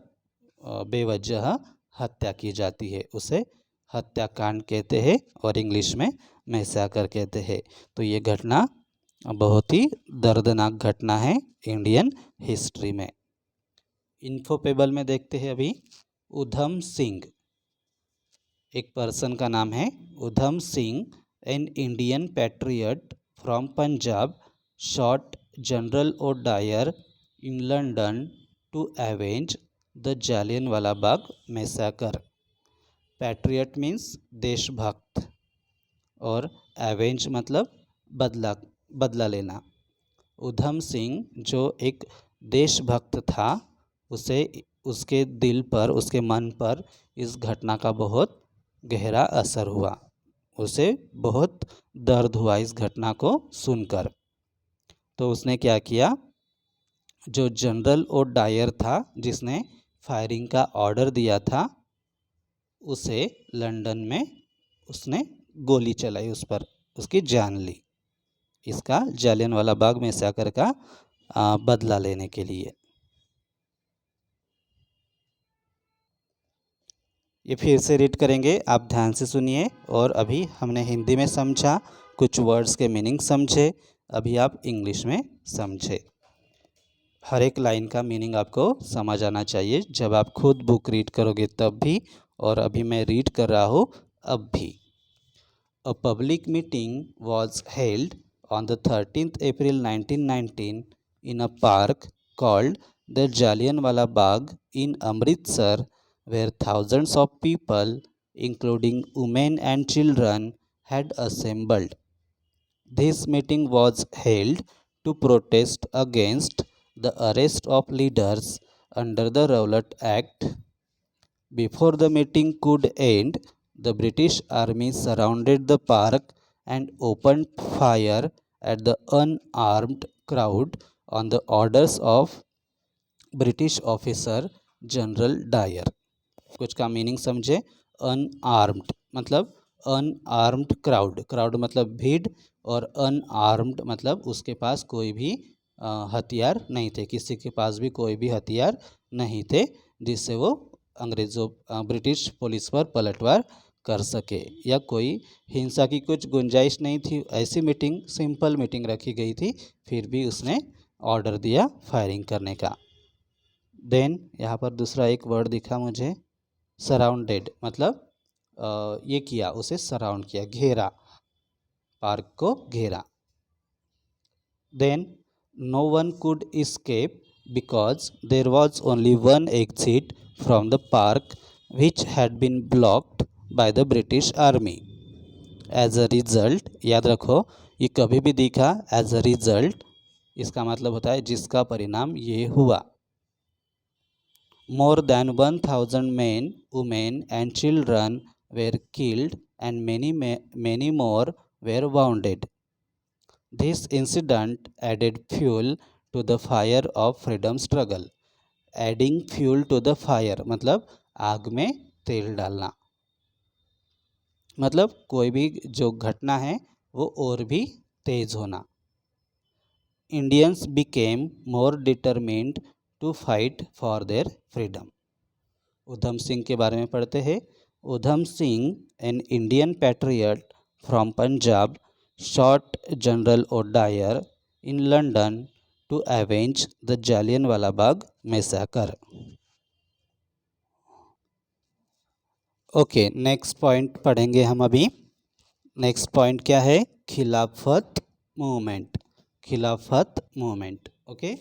बेवजह हत्या की जाती है, उसे हत्याकांड कहते हैं और इंग्लिश में मैसाकर कहते हैं। तो ये घटना बहुत ही दर्दनाक घटना है इंडियन हिस्ट्री में। इन्फोपेबल में देखते हैं अभी उधम सिंह, एक पर्सन का नाम है Udham Singh, an Indian patriot from Punjab, shot general O'Dwyer in London to avenge the Jallianwala Bagh massacre. Patriot means देशभक्त और एवेंज मतलब बदला लेना। उधम सिंह जो एक देशभक्त था, उसे उसके दिल पर, उसके मन पर इस घटना का बहुत गहरा असर हुआ, उसे बहुत दर्द हुआ इस घटना को सुनकर। तो उसने क्या किया, जो जनरल और डायर था जिसने फायरिंग का ऑर्डर दिया था, उसे लंदन में उसने गोली चलाई, उस पर उसकी जान ली, इसका जालियनवाला बाग मैसाकर का बदला लेने के लिए। ये फिर से रीड करेंगे, आप ध्यान से सुनिए। और अभी हमने हिंदी में समझा, कुछ वर्ड्स के मीनिंग समझे, अभी आप इंग्लिश में समझे। हर एक लाइन का मीनिंग आपको समझ आना चाहिए, जब आप खुद बुक रीड करोगे तब भी और अभी मैं रीड कर रहा हूँ अब भी। A public meeting was held on the 13th April 1919 in a park called the Jallianwala Bagh in Amritsar, where thousands of people, including women and children, had assembled. This meeting was held to protest against the arrest of leaders under the Rowlatt Act, Before the meeting could end, the British army surrounded the park and opened fire at the unarmed crowd on the orders of British officer General Dyer. कुछ का meaning समझे। Unarmoured मतलब unarmoured crowd, crowd मतलब भीड़, और unarmoured मतलब उसके पास कोई भी हथियार नहीं थे, किसी के पास भी कोई भी हथियार नहीं थे जिससे वो अंग्रेज़ों ब्रिटिश पुलिस पर पलटवार कर सके, या कोई हिंसा की कुछ गुंजाइश नहीं थी। ऐसी मीटिंग, सिंपल मीटिंग रखी गई थी, फिर भी उसने ऑर्डर दिया फायरिंग करने का। देन यहाँ पर दूसरा एक वर्ड दिखा मुझे, सराउंडेड, मतलब ये किया, उसे सराउंड किया, घेरा, पार्क को घेरा। Then no one could escape because there was only one exit from the park which had been blocked by the British Army. As a result, याद रखो ये कभी भी दिखा as a result, इसका मतलब होता है जिसका परिणाम ये हुआ। More than 1,000 men, women and children were killed and many more were wounded. This incident added fuel to the fire of freedom struggle. Adding fuel to the fire मतलब आग में तेल डालना, मतलब कोई भी जो घटना है वो और भी तेज होना। Indians became more determined to fight for their freedom. Udham Singh के बारे में पढ़ते हैं। Udham Singh, an Indian patriot from Punjab, shot general O'Dwyer in London to avenge the Jallianwala Bagh massacre. Okay, next point पढ़ेंगे हम अभी। नेक्स्ट पॉइंट क्या है? खिलाफत मूवमेंट। खिलाफत मूवमेंट, ओके।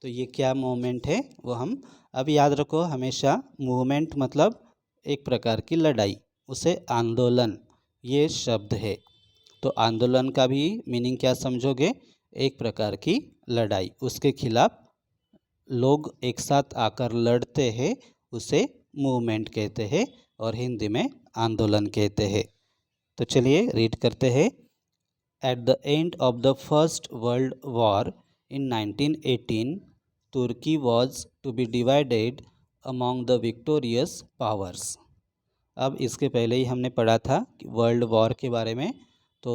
तो ये क्या मूवमेंट है वो हम अब याद रखो हमेशा। मूवमेंट मतलब एक प्रकार की लड़ाई, उसे आंदोलन ये शब्द है। तो आंदोलन का भी मीनिंग क्या समझोगे? एक प्रकार की लड़ाई, उसके खिलाफ लोग एक साथ आकर लड़ते हैं, उसे मूवमेंट कहते हैं और हिंदी में आंदोलन कहते हैं। तो चलिए रीड करते हैं। Eight the end of the first world war in 1918, Turkey was to be divided among the victorious powers. अब इसके पहले ही हमने पढ़ा था वर्ल्ड वॉर के बारे में। तो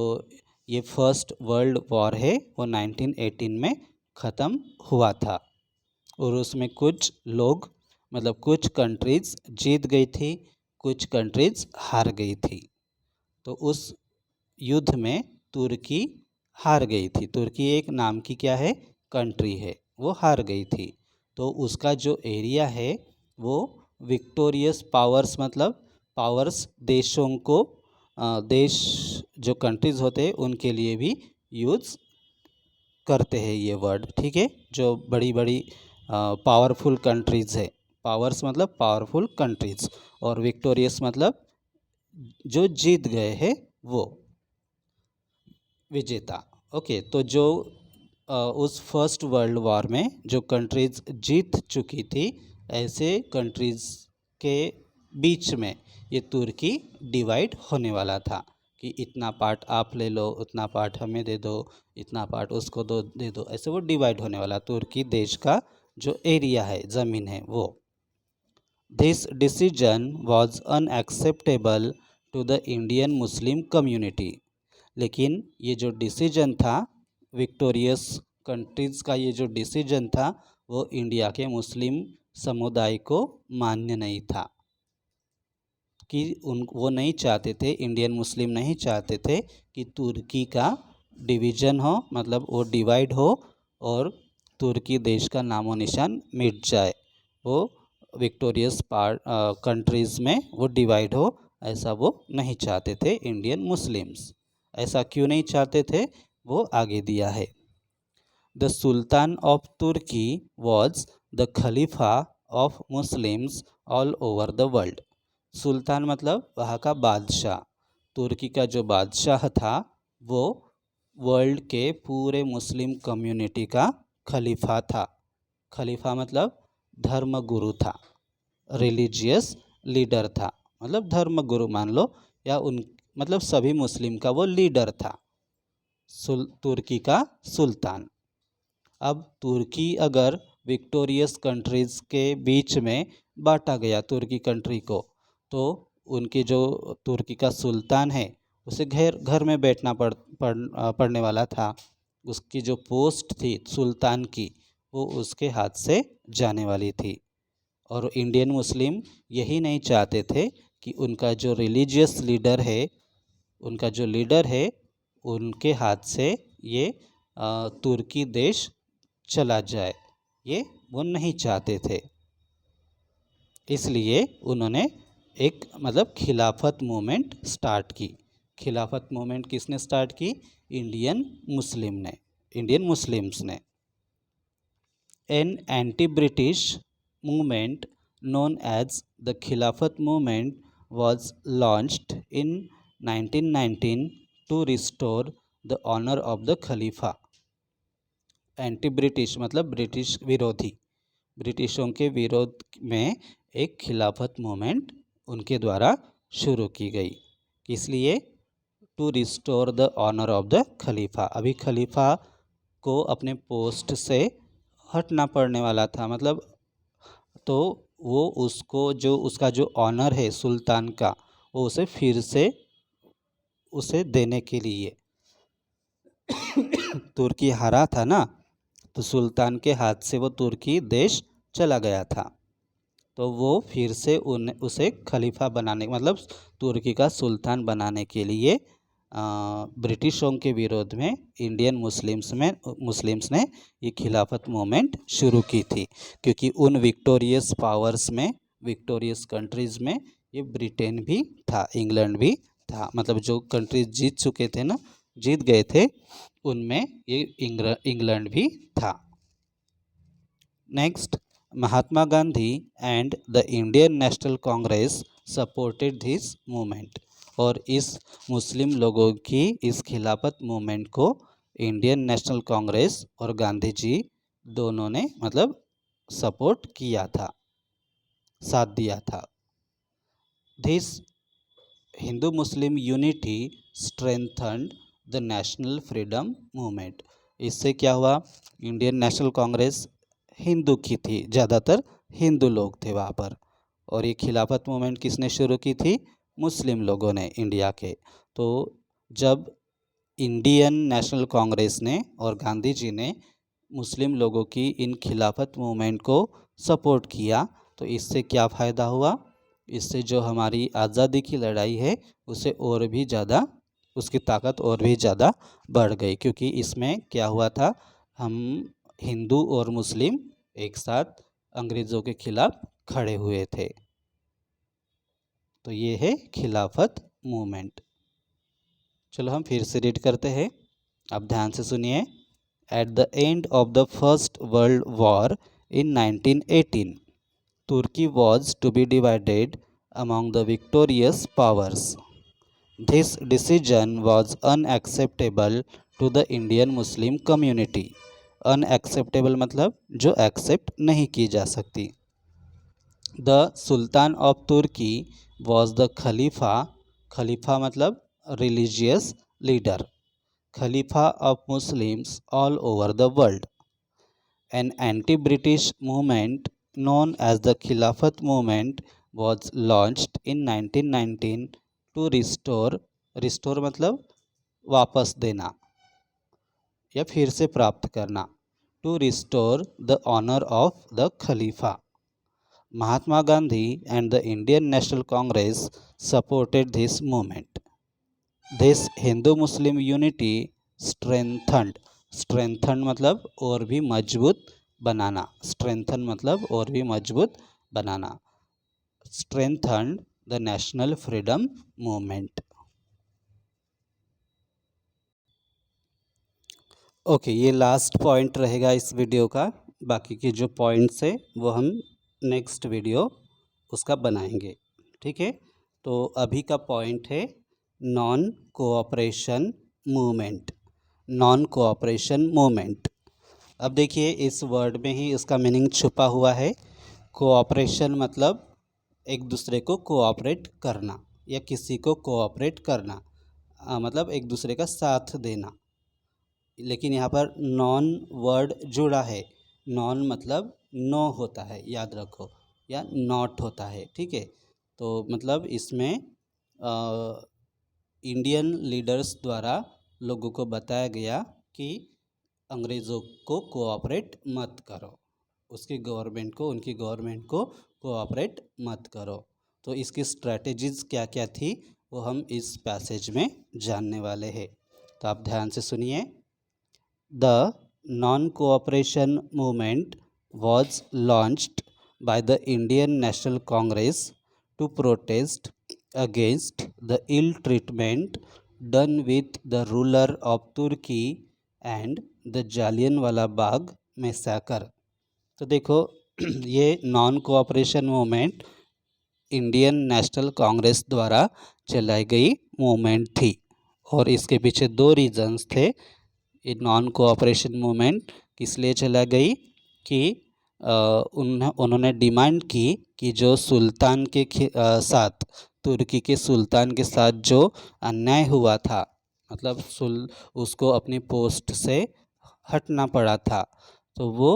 ये फर्स्ट वर्ल्ड वॉर है वो 1918 में ख़त्म हुआ था, और उसमें कुछ लोग मतलब कुछ कंट्रीज़ जीत गई थी, कुछ कंट्रीज़ हार गई थी। तो उस युद्ध में तुर्की हार गई थी। तुर्की एक नाम की क्या है? कंट्री है, वो हार गई थी। तो उसका जो एरिया है वो विक्टोरियस पावर्स मतलब पावर्स देशों को देश जो कंट्रीज़ होते हैं उनके लिए भी यूज़ करते हैं ये वर्ड, ठीक है। जो बड़ी बड़ी पावरफुल कंट्रीज़ है, पावर्स मतलब पावरफुल कंट्रीज़, और विक्टोरियस मतलब जो जीत गए हैं वो विजेता। ओके, तो जो उस फर्स्ट वर्ल्ड वॉर में जो कंट्रीज़ जीत चुकी थी, ऐसे कंट्रीज़ के बीच में ये तुर्की डिवाइड होने वाला था कि इतना पार्ट आप ले लो, उतना पार्ट हमें दे दो, इतना पार्ट उसको दे दो, ऐसे वो डिवाइड होने वाला तुर्की देश का जो एरिया है, ज़मीन है वो। This decision was unacceptable to the Indian Muslim community. लेकिन ये जो डिसीजन था विक्टोरियस कंट्रीज़ का, ये जो डिसीजन था वो इंडिया के मुस्लिम समुदाय को मान्य नहीं था, कि वो नहीं चाहते थे, इंडियन मुस्लिम नहीं चाहते थे कि तुर्की का डिवीज़न हो, मतलब वो डिवाइड हो और तुर्की देश का नामो निशान मिट जाए, वो विक्टोरियस कंट्रीज़ में वो डिवाइड हो, ऐसा वो नहीं चाहते थे इंडियन मुस्लिम्स। ऐसा क्यों नहीं चाहते थे वो आगे दिया है। The sultan of Turkey was the khalifa of Muslims all over the world. Sultan मतलब वहाँ का बादशाह, तुर्की का जो बादशाह था वो वर्ल्ड के पूरे मुस्लिम कम्युनिटी का खलीफा था। खलीफा मतलब धर्मगुरु था, रिलीजियस लीडर था, मतलब धर्म गुरु मान लो, या उन मतलब सभी मुस्लिम का वो लीडर था, तुर्की का सुल्तान। अब तुर्की अगर विक्टोरियस कंट्रीज़ के बीच में बांटा गया तुर्की कंट्री को, तो उनकी जो तुर्की का सुल्तान है उसे घर में बैठना पड़ने वाला था। उसकी जो पोस्ट थी सुल्तान की, वो उसके हाथ से जाने वाली थी। और इंडियन मुस्लिम यही नहीं चाहते थे कि उनका जो रिलीजियस लीडर है, उनके हाथ से ये तुर्की देश चला जाए, ये वो नहीं चाहते थे। इसलिए उन्होंने एक मतलब खिलाफत मूवमेंट स्टार्ट की। खिलाफत मूवमेंट किसने स्टार्ट की? इंडियन मुस्लिम्स ने। N anti British movement known as the Khilafat movement was launched in 1919 to restore the honor of the Khalifa. Anti British मतलब ब्रिटिश विरोधी, ब्रिटिशों के विरोध में एक खिलाफत मूवमेंट उनके द्वारा शुरू की गई। किस लिए? To restore the honour of the khalifa. अभी खलीफा को अपने पोस्ट से हटना पड़ने वाला था, मतलब तो वो उसको जो उसका जो ऑनर है सुल्तान का, वो उसे फिर से उसे देने के लिए तुर्की हारा था ना, तो सुल्तान के हाथ से वो तुर्की देश चला गया था, तो वो फिर से उसे खलीफा बनाने मतलब तुर्की का सुल्तान बनाने के लिए ब्रिटिशों के विरोध में इंडियन मुस्लिम्स ने ये खिलाफत मूवमेंट शुरू की थी। क्योंकि उन विक्टोरियस पावर्स में, विक्टोरियस कंट्रीज़ में ये ब्रिटेन भी था, इंग्लैंड भी था, मतलब जो कंट्रीज जीत चुके थे ना, जीत गए थे, उनमें ये इंग्लैंड भी था। Next, Mahatma Gandhi and the Indian National Congress supported this movement. और इस मुस्लिम लोगों की इस खिलाफत मूवमेंट को इंडियन नेशनल कांग्रेस और गांधी जी दोनों ने मतलब सपोर्ट किया था, साथ दिया था। This Hindu Muslim unity strengthened the national freedom movement. इससे क्या हुआ? इंडियन नेशनल कांग्रेस हिंदू की थी, ज़्यादातर हिंदू लोग थे वहाँ पर, और ये खिलाफत मूवमेंट किसने शुरू की थी? मुस्लिम लोगों ने, इंडिया के। तो जब इंडियन नेशनल कांग्रेस ने और गांधी जी ने मुस्लिम लोगों की इन खिलाफत मूवमेंट को सपोर्ट किया, तो इससे क्या फ़ायदा हुआ? इससे जो हमारी आज़ादी की लड़ाई है उसे और भी ज़्यादा, उसकी ताकत और भी ज़्यादा बढ़ गई। क्योंकि इसमें क्या हुआ था, हम हिंदू और मुस्लिम एक साथ अंग्रेज़ों के खिलाफ खड़े हुए थे। तो ये है खिलाफत मूवमेंट। चलो हम फिर से रीड करते हैं, अब ध्यान से सुनिए। At the end of the first world war in 1918, Turkey was to be divided among the victorious powers. This decision was unacceptable to the Indian Muslim community. Unacceptable मतलब जो एक्सेप्ट नहीं की जा सकती। The sultan of Turkey was the khalifa. Khalifa मतलब religious leader. Khalifa of Muslims all over the world. An anti British movement known as the Khilafat movement was launched in 1919 to restore मतलब वापस देना या फिर से प्राप्त करना, to restore the honor of the Khalifa. Mahatma Gandhi and the Indian National Congress supported this movement. This Hindu-Muslim unity strengthened मतलब और भी मजबूत बनाना, strengthen मतलब और भी मजबूत बनाना, strengthened the national freedom movement. Okay, ये लास्ट पॉइंट रहेगा इस वीडियो का। बाकी के जो पॉइंट्स है वो हम नेक्स्ट वीडियो उसका बनाएंगे, ठीक है। तो अभी का पॉइंट है non cooperation movement. Non cooperation movement, अब देखिए इस वर्ड में ही इसका मीनिंग छुपा हुआ है। कोऑपरेशन मतलब एक दूसरे को कोऑपरेट करना या किसी को कोऑपरेट करना, मतलब एक दूसरे का साथ देना। लेकिन यहाँ पर नॉन वर्ड जुड़ा है। नॉन मतलब नो होता है, याद रखो, या नॉट होता है, ठीक है। तो मतलब इसमें इंडियन लीडर्स द्वारा लोगों को बताया गया कि अंग्रेज़ों को कोऑपरेट मत करो, उसकी गवर्नमेंट को, उनकी गवर्नमेंट को कोऑपरेट मत करो। तो इसकी स्ट्रैटेजीज़ क्या क्या थी वो हम इस पैसेज में जानने वाले हैं। तो आप ध्यान से सुनिए। The non-cooperation movement was launched by the Indian National Congress to protest against the ill treatment done with the ruler of Turkey and the Jallianwala Bagh massacre। तो देखो ये non cooperation movement Indian National Congress द्वारा चलाई गई movement थी और इसके पीछे दो रीजंस थे। ये नॉन कोऑपरेशन मूवमेंट किस लिए चला गई कि उन्होंने डिमांड की कि जो सुल्तान के साथ, तुर्की के सुल्तान के साथ जो अन्याय हुआ था, मतलब उसको अपनी पोस्ट से हटना पड़ा था, तो वो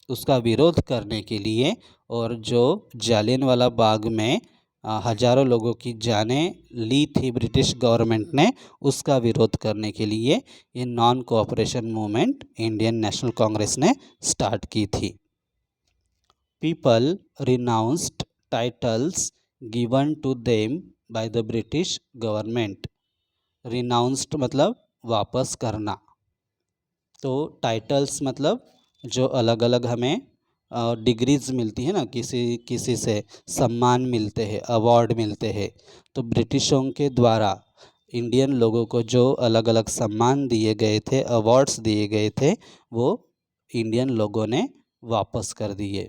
उसका विरोध करने के लिए और जो जालियनवाला बाग में हजारों लोगों की जानें ली थी ब्रिटिश गवर्नमेंट ने, उसका विरोध करने के लिए ये non cooperation movement Indian National Congress ने स्टार्ट की थी। People renounced titles given to them by the British government. Renounced मतलब वापस करना, तो टाइटल्स मतलब जो अलग अलग हमें डिग्रीज मिलती है ना, किसी से सम्मान मिलते हैं, अवार्ड मिलते हैं। तो ब्रिटिशों के द्वारा इंडियन लोगों को जो अलग अलग सम्मान दिए गए थे, अवार्ड्स दिए गए थे, वो इंडियन लोगों ने वापस कर दिए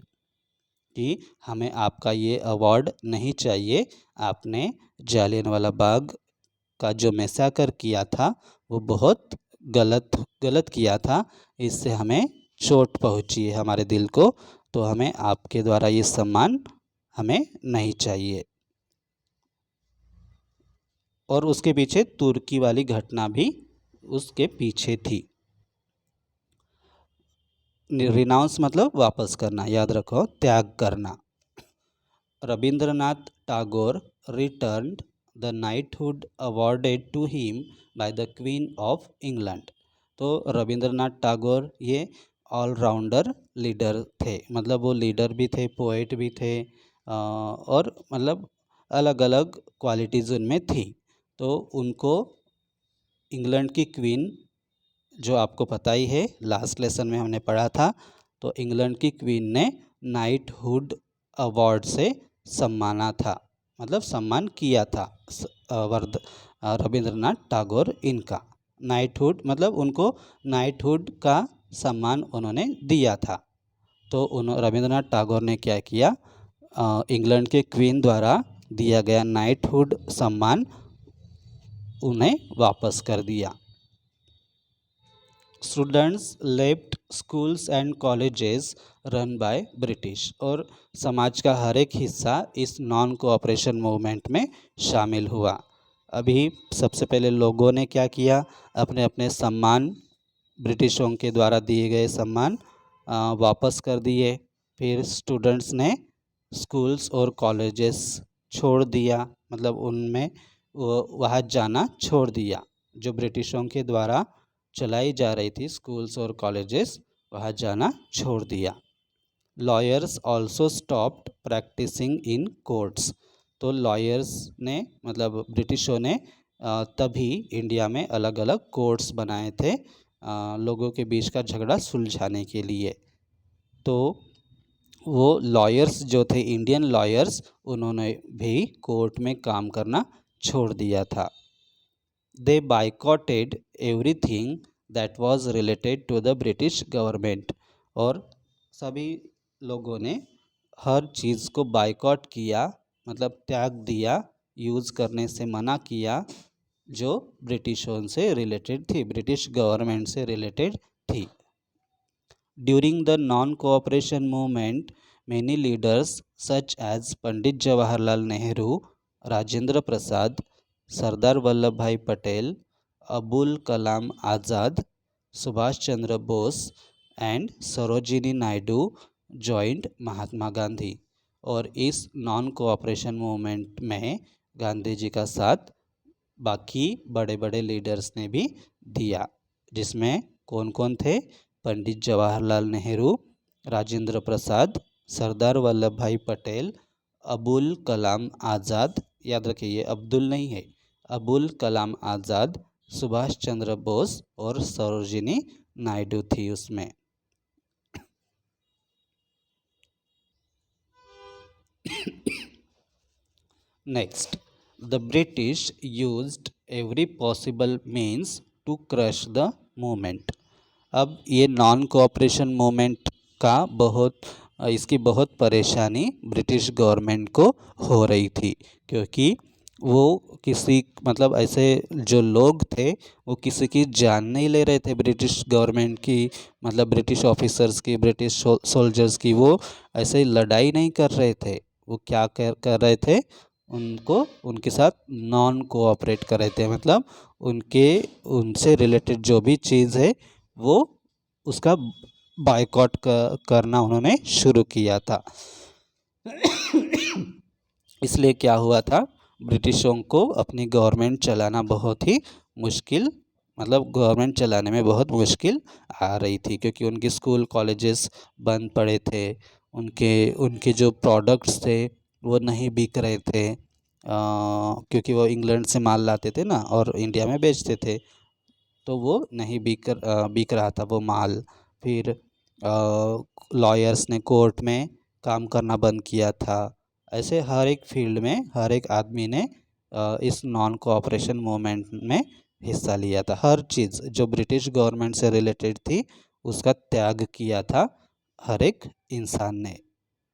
कि हमें आपका ये अवार्ड नहीं चाहिए। आपने जालियनवाला बाग का जो मैसाकर किया था वो बहुत गलत किया था, इससे हमें चोट पहुंची है हमारे दिल को, तो हमें आपके द्वारा ये सम्मान हमें नहीं चाहिए। और उसके पीछे तुर्की वाली घटना भी उसके पीछे थी। रिनाउंस मतलब वापस करना, याद रखो, त्याग करना। Rabindranath Tagore returned the knighthood awarded to him by the queen of England. तो रविंद्रनाथ टैगोर ये ऑलराउंडर लीडर थे, मतलब वो लीडर भी थे, पोएट भी थे, और मतलब अलग अलग क्वालिटीज़ उनमें थी। तो उनको इंग्लैंड की क्वीन, जो आपको पता ही है, लास्ट लेसन में हमने पढ़ा था, तो इंग्लैंड की क्वीन ने नाइटहुड अवार्ड से सम्माना था, मतलब सम्मान किया था रविंद्रनाथ टैगोर इनका। नाइटहुड मतलब उनको नाइटहुड का सम्मान उन्होंने दिया था। तो रविंद्रनाथ टैगोर ने क्या किया, इंग्लैंड के क्वीन द्वारा दिया गया नाइटहुड सम्मान उन्हें वापस कर दिया। Students left schools and colleges run by British. और समाज का हर एक हिस्सा इस नॉन कोऑपरेशन मूवमेंट में शामिल हुआ। अभी सबसे पहले लोगों ने क्या किया, अपने अपने सम्मान, ब्रिटिशों के द्वारा दिए गए सम्मान वापस कर दिए। फिर स्टूडेंट्स ने स्कूल्स और कॉलेजेस छोड़ दिया, मतलब उनमें वहाँ जाना छोड़ दिया। जो ब्रिटिशों के द्वारा चलाई जा रही थी स्कूल्स और कॉलेजेस, वहाँ जाना छोड़ दिया। लॉयर्स ऑल्सो स्टॉप्ड प्रैक्टिसिंग इन कोर्ट्स। तो लॉयर्स ने, मतलब ब्रिटिशों ने तभी इंडिया में अलग अलग कोर्ट्स बनाए थे लोगों के बीच का झगड़ा सुलझाने के लिए। तो वो लॉयर्स जो थे, इंडियन लॉयर्स, उन्होंने भी कोर्ट में काम करना छोड़ दिया था। They boycotted everything that was related to the British government। और सभी लोगों ने हर चीज़ को बायकॉट किया, मतलब त्याग दिया, यूज़ करने से मना किया, जो ब्रिटिशों से रिलेटेड थी, ब्रिटिश गवर्नमेंट से रिलेटेड थी। During the non cooperation movement Many leaders such as Pandit Jawaharlal Nehru, Rajendra Prasad, Sardar Vallabhbhai Patel, Abul Kalam Azad, Subhash Chandra Bose and Sarojini Naidu joined Mahatma Gandhi. और इस non cooperation movement में गांधी जी का साथ बाकी बड़े बड़े leaders ने भी दिया, जिसमें कौन कौन थे? पंडित जवाहरलाल नेहरू, राजेंद्र प्रसाद, सरदार वल्लभ भाई पटेल, अबुल कलाम आज़ाद, याद रखिए ये अब्दुल नहीं है, अबुल कलाम आज़ाद, सुभाष चंद्र बोस और सरोजिनी नायडू थी उसमें। Next, the British used every possible means to crush the movement. अब ये नॉन कोऑपरेशन मूवमेंट का इसकी बहुत परेशानी ब्रिटिश गवर्नमेंट को हो रही थी, क्योंकि वो किसी मतलब ऐसे जो लोग थे वो किसी की जान नहीं ले रहे थे ब्रिटिश गवर्नमेंट की, मतलब ब्रिटिश ऑफिसर्स की, ब्रिटिश सोल्जर्स की। वो ऐसे लड़ाई नहीं कर रहे थे, वो क्या कर रहे थे? उनके साथ नॉन कोऑपरेट कर रहे थे, मतलब उनसे रिलेटेड जो भी चीज़ है वो उसका बायकॉट करना उन्होंने शुरू किया था। इसलिए क्या हुआ था? ब्रिटिशों को अपनी गवर्नमेंट चलाना बहुत ही मुश्किल, मतलब गवर्नमेंट चलाने में बहुत मुश्किल आ रही थी, क्योंकि उनके स्कूल कॉलेजेस बंद पड़े थे, उनके उनके जो प्रोडक्ट्स थे वो नहीं बिक रहे थे, क्योंकि वो इंग्लैंड से माल लाते थे ना और इंडिया में बेचते थे, तो वो नहीं बिक रहा था वो माल। फिर लॉयर्स ने कोर्ट में काम करना बंद किया था। ऐसे हर एक फील्ड में हर एक आदमी ने इस नॉन कोऑपरेशन मूवमेंट में हिस्सा लिया था। हर चीज़ जो ब्रिटिश गवर्नमेंट से रिलेटेड थी उसका त्याग किया था हर एक इंसान ने,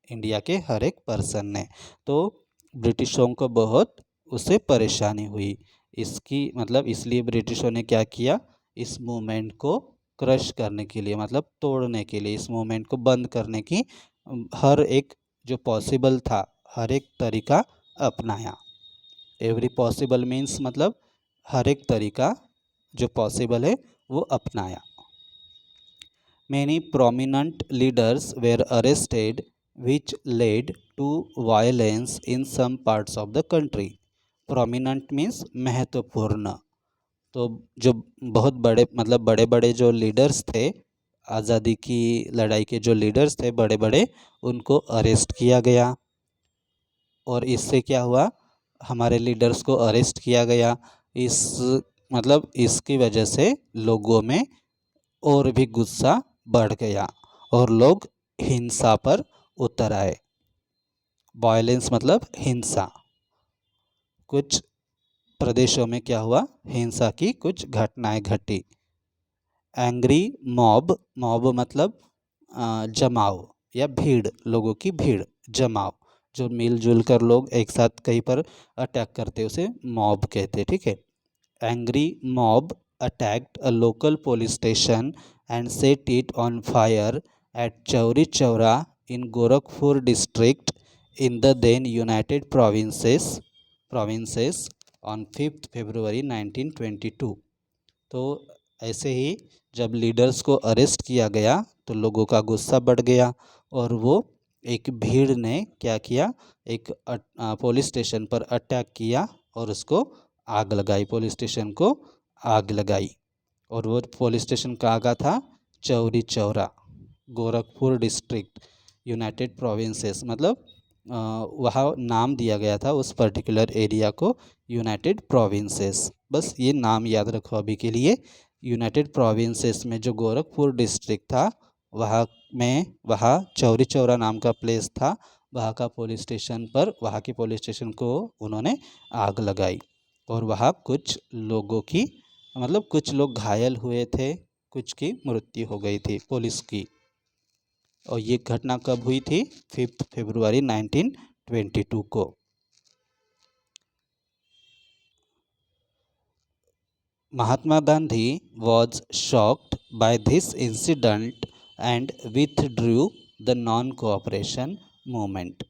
इंडिया के हर एक पर्सन ने। तो ब्रिटिशों को बहुत उससे परेशानी हुई, इसकी मतलब इसलिए ब्रिटिशों ने क्या किया? इस मूवमेंट को क्रश करने के लिए, मतलब तोड़ने के लिए, इस मूवमेंट को बंद करने की हर एक जो पॉसिबल था हर एक तरीका अपनाया। एवरी पॉसिबल मीन्स मतलब हर एक तरीका जो पॉसिबल है वो अपनाया। Many prominent leaders were arrested, which led to violence in some parts of the country. Prominent means महत्वपूर्ण। तो जो बहुत बड़े मतलब बड़े बड़े जो लीडर्स थे, आज़ादी की लड़ाई के जो लीडर्स थे बड़े बड़े, उनको अरेस्ट किया गया। और इससे क्या हुआ? हमारे लीडर्स को अरेस्ट किया गया, इस मतलब इसकी वजह से लोगों में और भी गुस्सा बढ़ गया और लोग हिंसा पर उतर आए। वायलेंस मतलब हिंसा। कुछ प्रदेशों में क्या हुआ? हिंसा की कुछ घटनाएं घटी। एंग्री मॉब, मॉब मतलब जमाव या भीड़, लोगों की भीड़, जमाव, जो मिलजुल कर लोग एक साथ कहीं पर अटैक करते उसे मॉब कहते, ठीक है। Angry mob attacked a local police station and set it on fire at Chauri Chaura in Gorakhpur district in the then United Provinces on 5th February 1922। तो ऐसे ही जब लीडर्स को अरेस्ट किया गया तो लोगों का गुस्सा बढ़ गया और वो एक भीड़ ने क्या किया? एक पुलिस स्टेशन पर अटैक किया और उसको आग लगाई, पुलिस स्टेशन को आग लगाई। और वो पुलिस स्टेशन कहाँ का था? Chauri Chaura, Gorakhpur district, United provinces, मतलब वहाँ नाम दिया गया था उस पर्टिकुलर एरिया को यूनाइटेड प्रोविंसेस। बस ये नाम याद रखो अभी के लिए। यूनाइटेड प्रोविंसेस में जो गोरखपुर डिस्ट्रिक्ट था वहाँ चौरी चौरा नाम का प्लेस था, वहाँ का पुलिस स्टेशन पर, वहाँ की पुलिस स्टेशन को उन्होंने आग लगाई और वहाँ कुछ लोगों की मतलब कुछ लोग घायल हुए थे, कुछ की मृत्यु हो गई थी पुलिस की। और ये घटना कब हुई थी? 5 फरवरी 1922 को। Mahatma Gandhi was shocked by this incident and withdrew the non cooperation movement.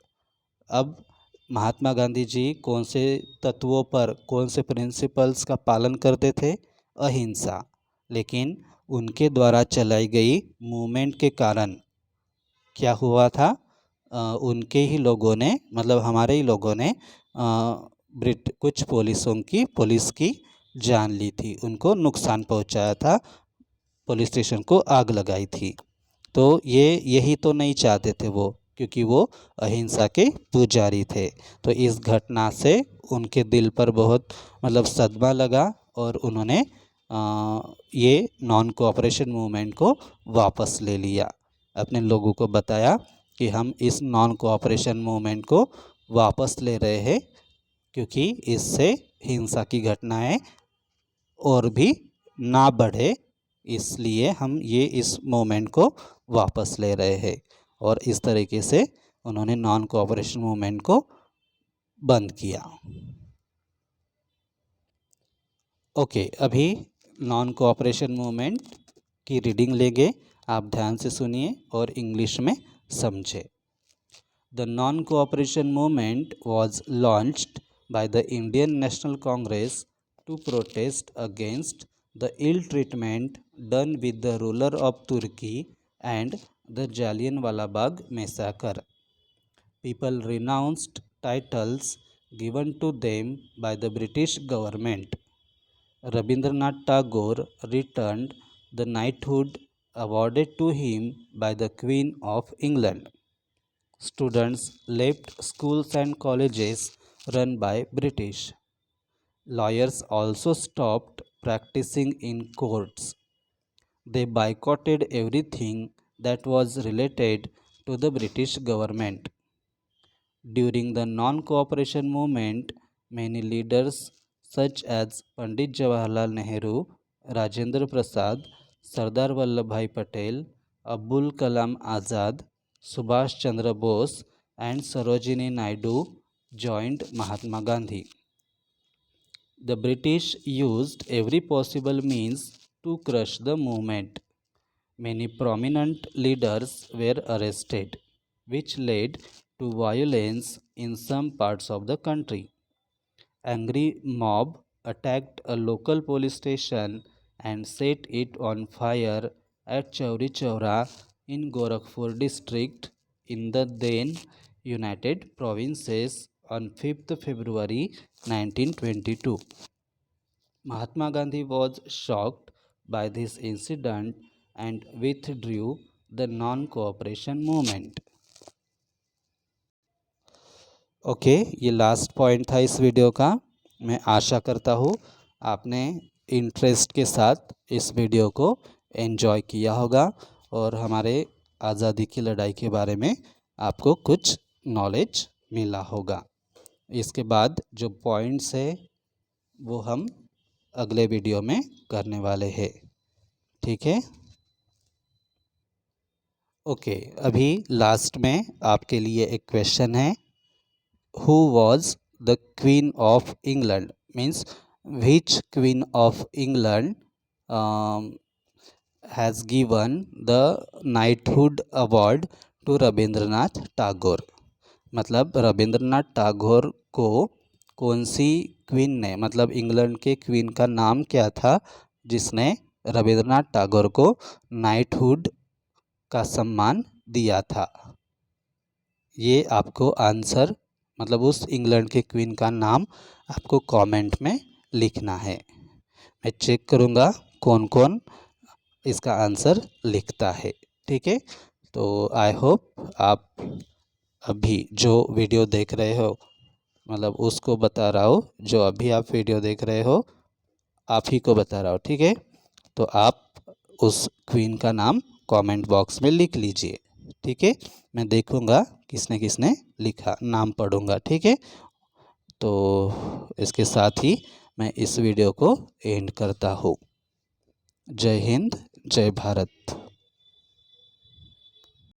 अब महात्मा गांधी जी कौन से तत्वों पर, कौन से प्रिंसिपल्स का पालन करते थे? अहिंसा। लेकिन उनके द्वारा चलाई गई मूवमेंट के कारण क्या हुआ था? उनके ही लोगों ने, मतलब हमारे ही लोगों ने कुछ पुलिस की जान ली थी, उनको नुकसान पहुंचाया था, पुलिस स्टेशन को आग लगाई थी। तो यही तो नहीं चाहते थे वो, क्योंकि वो अहिंसा के पुजारी थे। तो इस घटना से उनके दिल पर बहुत, मतलब सदमा लगा, और उन्होंने ये नॉन कोऑपरेशन मूवमेंट को वापस ले लिया। अपने लोगों को बताया कि हम इस नॉन कोऑपरेशन मूवमेंट को वापस ले रहे हैं, क्योंकि इससे हिंसा की घटनाएं और भी ना बढ़े, इसलिए हम इस मूवमेंट को वापस ले रहे हैं। और इस तरीके से उन्होंने नॉन कोऑपरेशन मूवमेंट को बंद किया। ओके, अभी नॉन कोऑपरेशन मूवमेंट की रीडिंग लेंगे। आप ध्यान से सुनिए और इंग्लिश में समझे। The non cooperation movement was launched by the Indian National Congress to protest against the ill treatment done with the ruler of Turkey and the Jallianwala Bagh massacre. People renounced titles given to them by the British government. Rabindranath Tagore returned the knighthood awarded to him by the Queen of England. Students left schools and colleges run by British. Lawyers also stopped practicing in courts. They boycotted everything that was related to the British government. During the non-cooperation movement, many leaders such as Pandit Jawaharlal Nehru, Rajendra Prasad, Sardar Vallabhbhai Patel, Abul Kalam Azad, Subhash Chandra Bose and Sarojini Naidu joined Mahatma Gandhi. The British used every possible means to crush the movement. Many prominent leaders were arrested, which led to violence in some parts of the country. Angry mob attacked a local police station and set it on fire at Chauri Chaura in Gorakhpur district in the then United Provinces on 5th February 1922. Mahatma Gandhi was shocked by this incident and withdrew the non-cooperation movement. Okay, ये last point था इस video का। मैं आशा करता हूँ आपने interest के साथ इस वीडियो को एंजॉय किया होगा और हमारे आज़ादी की लड़ाई के बारे में आपको कुछ नॉलेज मिला होगा। इसके बाद जो पॉइंट्स है वो हम अगले वीडियो में करने वाले हैं, ठीक है। ओके, अभी लास्ट में आपके लिए एक क्वेश्चन है। Who was the Queen of England? Means which Queen of England has given the knighthood award to Rabindranath Tagore? मतलब रविंद्रनाथ टैगोर को कौन सी क्वीन ने, मतलब इंग्लैंड के क्वीन का नाम क्या था जिसने रविंद्रनाथ टैगोर को नाइटहुड का सम्मान दिया था? ये आपको आंसर, मतलब उस इंग्लैंड के क्वीन का नाम आपको कमेंट में लिखना है। मैं चेक करूँगा कौन कौन इसका आंसर लिखता है, ठीक है। तो आई होप आप अभी जो वीडियो देख रहे हो, मतलब उसको बता रहा हो, जो अभी आप वीडियो देख रहे हो आप ही को बता रहा हो, ठीक है। तो आप उस क्वीन का नाम कमेंट बॉक्स में लिख लीजिए, ठीक है। मैं देखूँगा किसने किसने लिखा, नाम पढ़ूँगा, ठीक है। तो इसके साथ ही मैं इस वीडियो को एंड करता हूँ। जय हिंद, जय भारत।